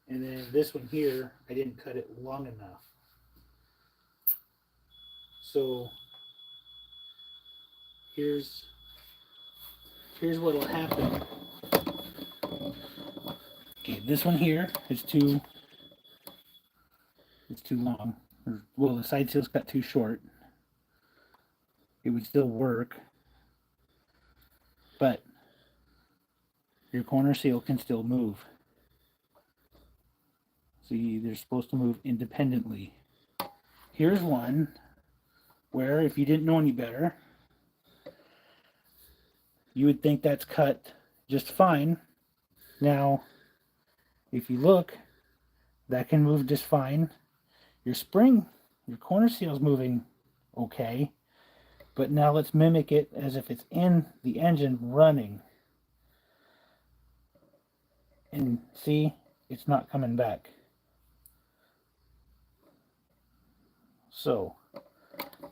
And then this one here, I didn't cut it long enough. So here's what will happen. Okay, this one here is too long. Well, the side seal's cut too short. It would still work, but your corner seal can still move. See, they're supposed to move independently. Here's one where, if you didn't know any better, you would think that's cut just fine. Now, if you look, that can move just fine. Your spring, your corner seal is moving okay, but now let's mimic it as if it's in the engine running. And see, it's not coming back. So,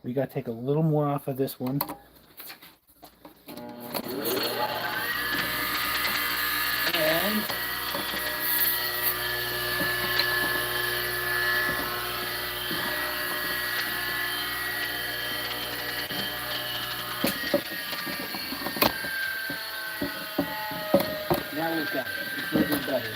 we got to take a little more off of this one. And now we've got it. It's moving better.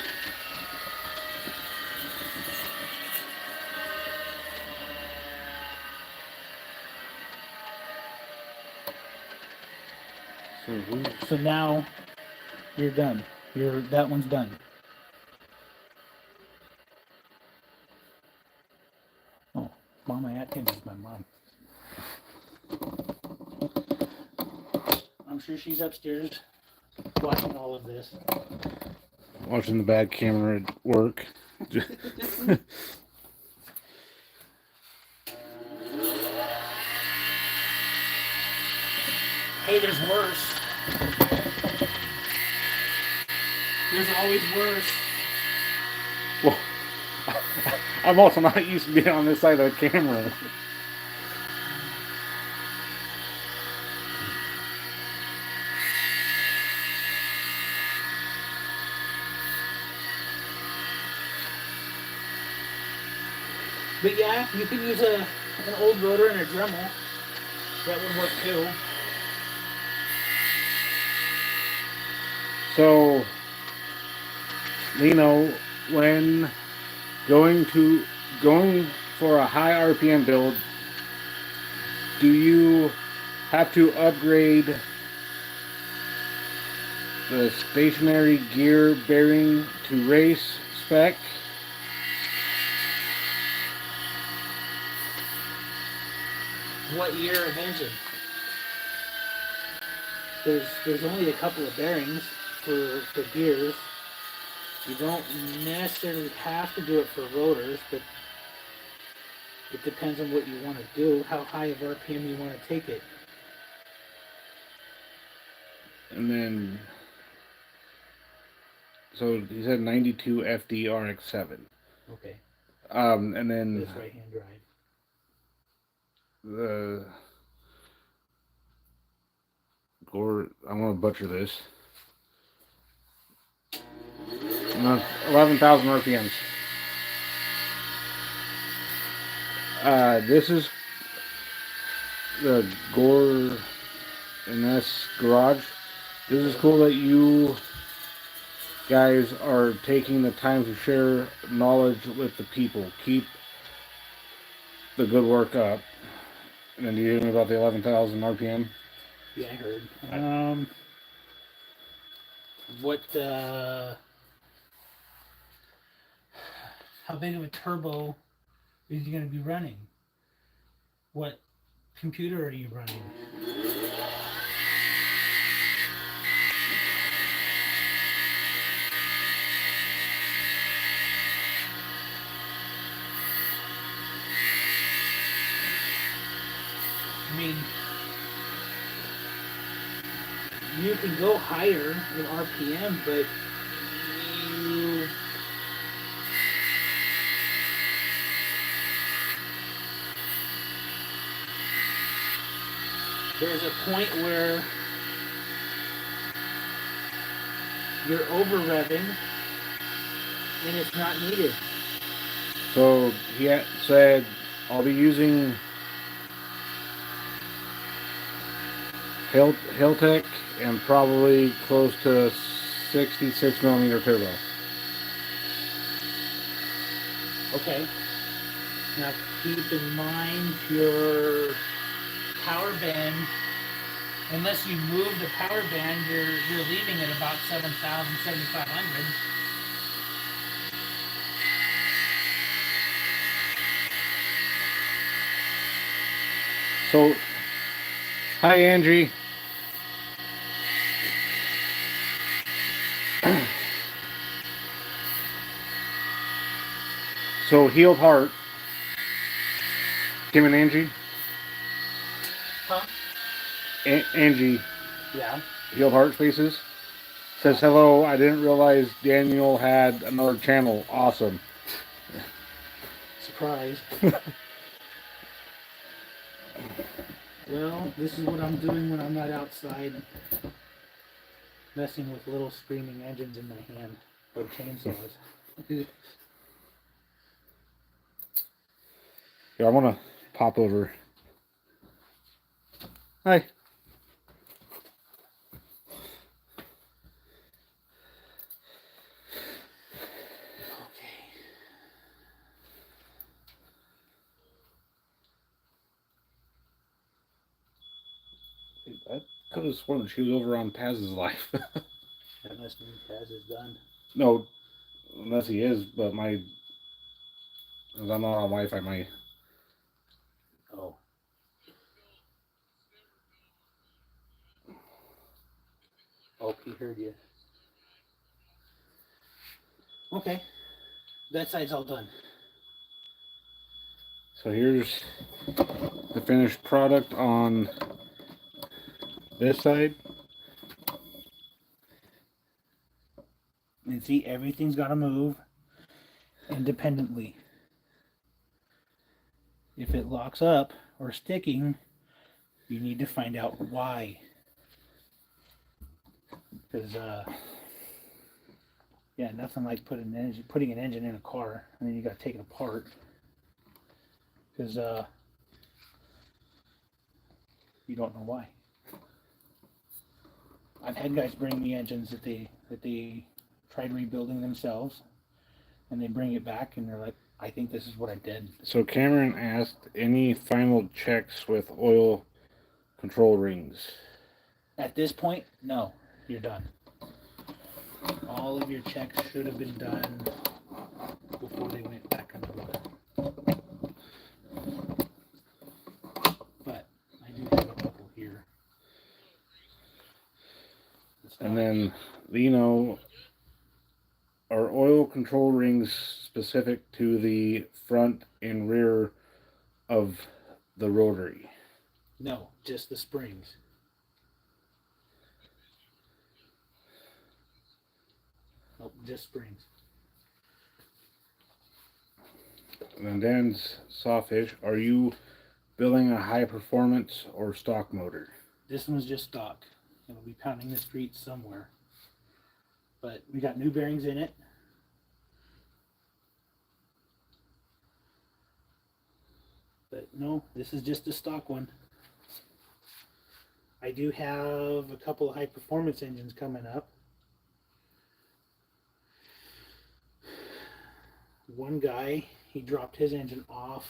So now you're done. That one's done. Oh, Mama Atkins is my mom. I'm sure she's upstairs watching all of this. Watching the bad camera at work. Hey, there's worse. There's always worse. Well, I'm also not used to being on this side of the camera. But yeah, you could use an old rotor and a Dremel. That would work too. So, Lino, when going for a high RPM build, do you have to upgrade the stationary gear bearing to race spec? What year of engine? There's only a couple of bearings for gears. You don't necessarily have to do it for rotors, but it depends on what you want to do, how high of RPM you want to take it. And then, so he said 92 FD Rx7. Okay. And then This right-hand drive. the Gore, I'm gonna butcher this. 11,000 RPMs. This is the Gore NS Garage. This is cool that you guys are taking the time to share knowledge with the people. Keep the good work up. And then do you hear me about the 11,000 RPM? Yeah, I heard. What? How big of a turbo is he going to be running? What computer are you running? I mean, you can go higher in RPM, but you there's a point where you're over revving and it's not needed. So he said, I'll be using Hiltec and probably close to 66 millimeter turbo. Okay. Now keep in mind your power band. Unless you move the power band, you're leaving at about 7,000, 7,500. So, hi Angie. So Healed Heart, Kim and Angie. Huh? Angie, Yeah. Healed Heart Spaces, says hello. I didn't realize Daniel had another channel. Awesome. Surprise. Well, this is what I'm doing when I'm not outside messing with little screaming engines in my hand or chainsaws. Yeah, I want to pop over. Hi. I could have sworn she was over on Taz's life. That must mean Taz is done. No, unless he is, but I'm not on Wi-Fi. Oh. Oh, he heard you. Okay. That side's all done. So here's the finished product on this side. And see, everything's got to move independently. If it locks up or sticking, you need to find out why. Because, yeah, nothing like putting an engine in a car and then you got to take it apart. Because you don't know why. I've had guys bring me engines that they tried rebuilding themselves, and they bring it back and they're like, I think this is what I did. So Cameron asked, any final checks with oil control rings? At this point, no, you're done. All of your checks should have been done before they went back underwater. But I do have a couple here. And then, are oil control rings specific to the front and rear of the rotary? No, just the springs. Nope, just springs. And then Dan's Sawfish, are you building a high performance or stock motor? This one's just stock. It'll be pounding the streets somewhere. But we got new bearings in it. But no, this is just a stock one. I do have a couple of high performance engines coming up. One guy, he dropped his engine off,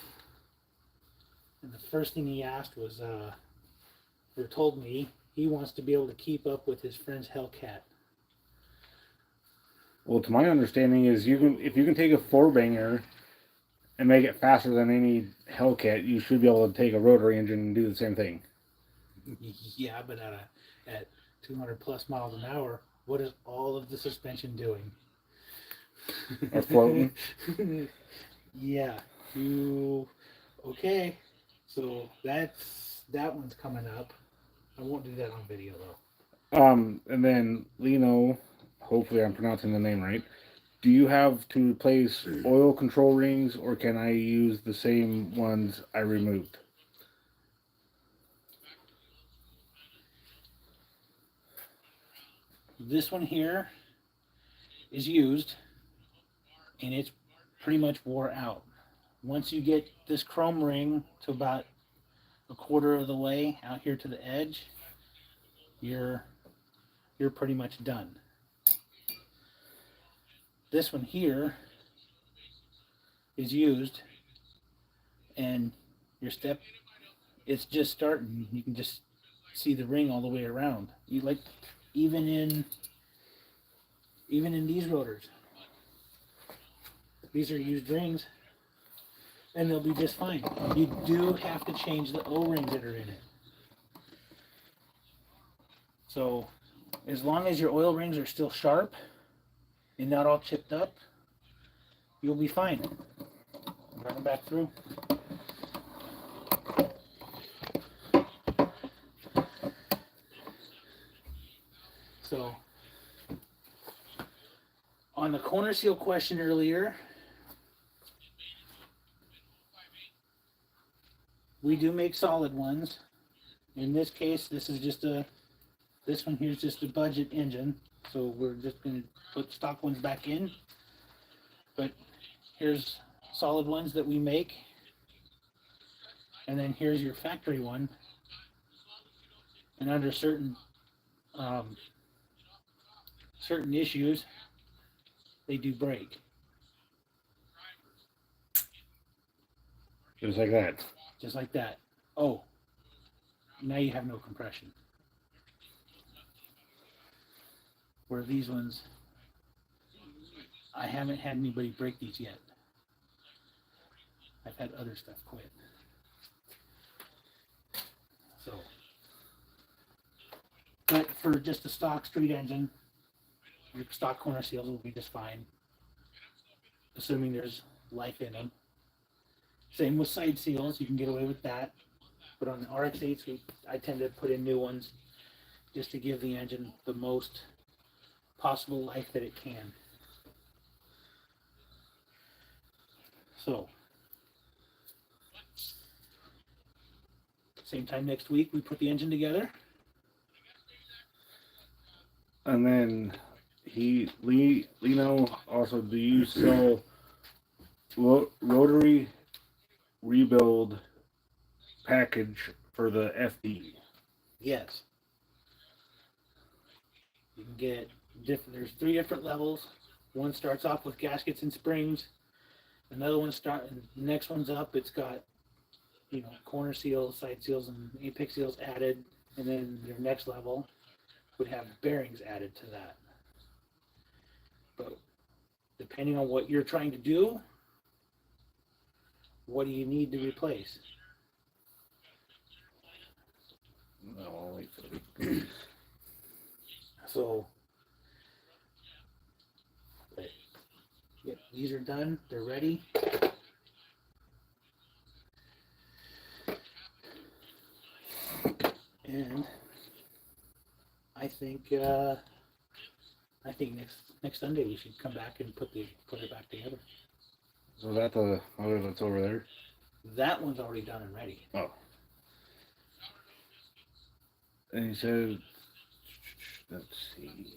and the first thing he asked was, or told me, he wants to be able to keep up with his friend's Hellcat. Well, to my understanding is if you can take a four banger and make it faster than any Hellcat, you should be able to take a rotary engine and do the same thing. Yeah, but at 200 plus miles an hour, what is all of the suspension doing? Or floating. Yeah, okay. So that one's coming up. I won't do that on video though. And then Lino, hopefully I'm pronouncing the name right. Do you have to replace oil control rings, or can I use the same ones I removed? This one here is used, and it's pretty much wore out. Once you get this chrome ring to about a quarter of the way out here to the edge, you're pretty much done. This one here is used, and your step, it's just starting. You can just see the ring all the way around. You like even in these rotors. These are used rings, and they'll be just fine. You do have to change the O-rings that are in it. So as long as your oil rings are still sharp and not all chipped up, you'll be fine. Run them back through. So on the corner seal question earlier, we do make solid ones. In this case, this one here is just a budget engine, so we're just going to put stock ones back in. But here's solid ones that we make, and then here's your factory one. And under certain issues, they do break. Just like that. Just like that. Oh, now you have no compression. Where these ones, I haven't had anybody break these yet. I've had other stuff quit. So, but for just a stock street engine, your stock corner seals will be just fine, assuming there's life in them. Same with side seals, you can get away with that. But on the Rx8s, I tend to put in new ones just to give the engine the most possible life that it can. So, same time next week, we put the engine together. And then Lino, also, do you sell rotary rebuild package for the FD? Yes. You can get there's 3 different levels. One starts off with gaskets and springs. Another one the next one's up, it's got, corner seals, side seals, and apex seals added. And then your next level would have bearings added to that. But depending on what you're trying to do, what do you need to replace? No, I'll wait for it. So, yep, these are done. They're ready. And I think I think next Sunday we should come back and put it back together. So that's the motor that's over there? That one's already done and ready. Oh. And he said, let's see.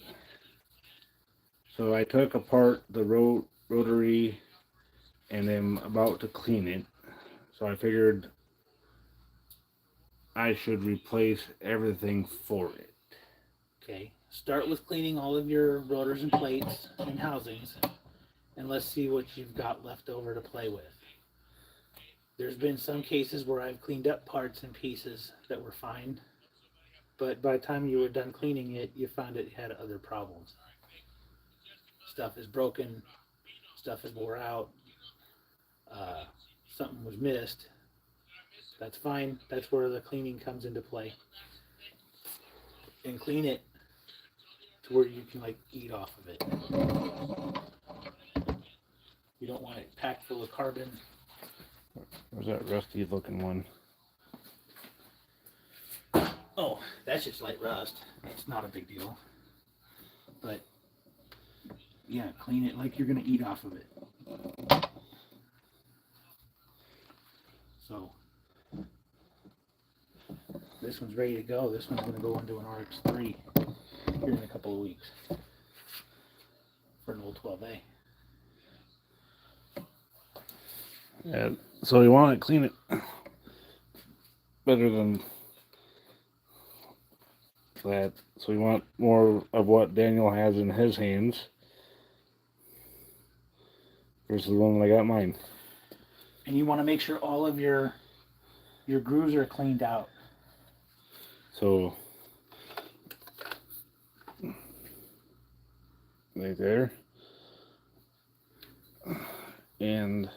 So I took apart the rotary and am about to clean it. So I figured I should replace everything for it. Okay. Start with cleaning all of your rotors and plates and housings, and let's see what you've got left over to play with. There's been some cases where I've cleaned up parts and pieces that were fine, but by the time you were done cleaning it, you found it had other problems. Stuff is broken, stuff is wore out, something was missed. That's fine. That's where the cleaning comes into play. And clean it to where you can like eat off of it. You don't want it packed full of carbon. Where's that rusty looking one? Oh, that's just light rust. It's not a big deal. But yeah, clean it like you're gonna eat off of it. So this one's ready to go. This one's gonna go into an Rx8 here in a couple of weeks for an old 12A. Yeah, so we want to clean it better than that. So we want more of what Daniel has in his hands versus the one that I got mine. And you want to make sure all of your grooves are cleaned out. So right there, and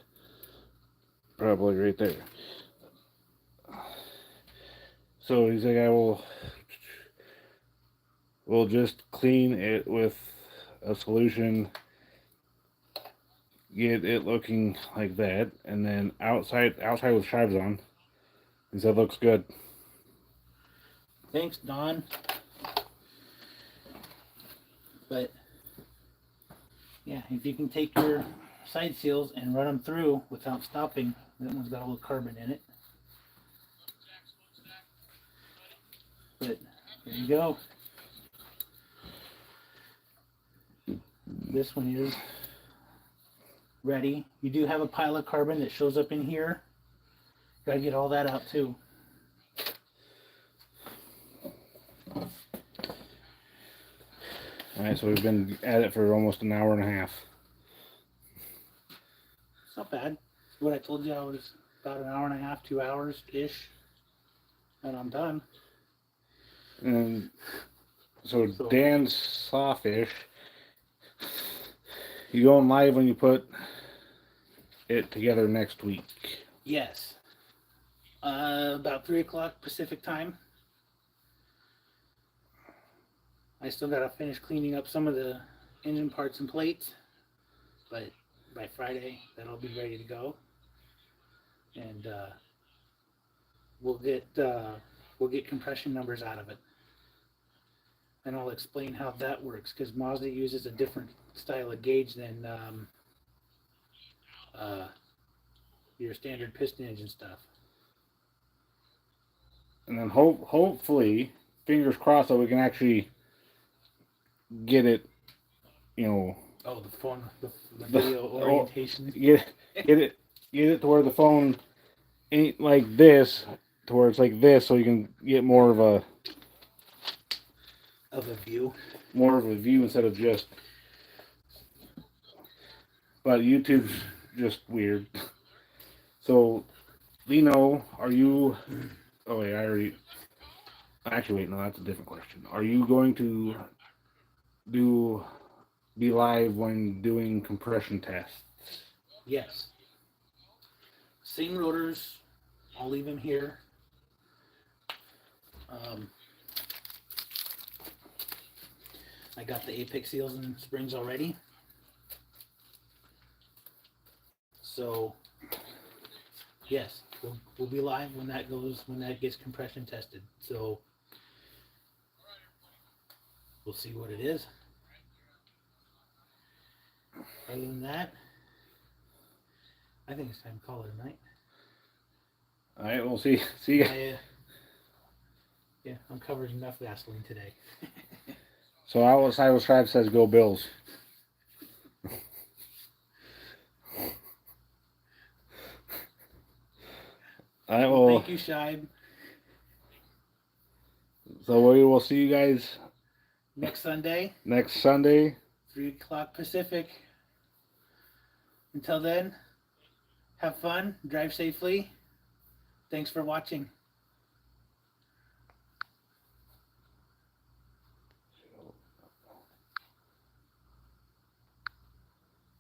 probably right there. So he's like, we'll just clean it with a solution, get it looking like that, and then outside with chives on. He said looks good. Thanks, Don. But yeah, if you can take your side seals and run them through without stopping, that one's got a little carbon in it. But there you go. This one is ready. You do have a pile of carbon that shows up in here. Gotta get all that out too. Alright, so we've been at it for almost an hour and a half. It's not bad. What I told you, I was about an hour and a half, 2 hours-ish, and I'm done. And so Dan's Sawfish, you going live when you put it together next week? Yes. About 3 o'clock Pacific time. I still gotta finish cleaning up some of the engine parts and plates, but by Friday that'll be ready to go, and we'll get compression numbers out of it, and I'll explain how that works because Mazda uses a different style of gauge than your standard piston engine stuff. And then hopefully, fingers crossed, that we can actually get it, you know. Oh, the phone, the video orientation. Get it to where the phone ain't like this, to where it's like this, so you can get more of a view. More of a view instead of just. But YouTube's just weird. So, Lino, are you? Oh wait, I already. Actually, wait, no, that's a different question. Are you going to be live when doing compression tests? Yes. Same rotors. I'll leave them here. I got the apex seals and springs already. So yes, we'll be live when that gets compression tested. So we'll see what it is. Other than that, I think it's time to call it a night. All right, we'll see you guys. Yeah, I'm covered in enough Vaseline today. So Iowa Tribe says go Bills. All right, Well, thank you, Shibe. So we will see you guys next Sunday. 3 o'clock Pacific. Until then, have fun, drive safely. Thanks for watching.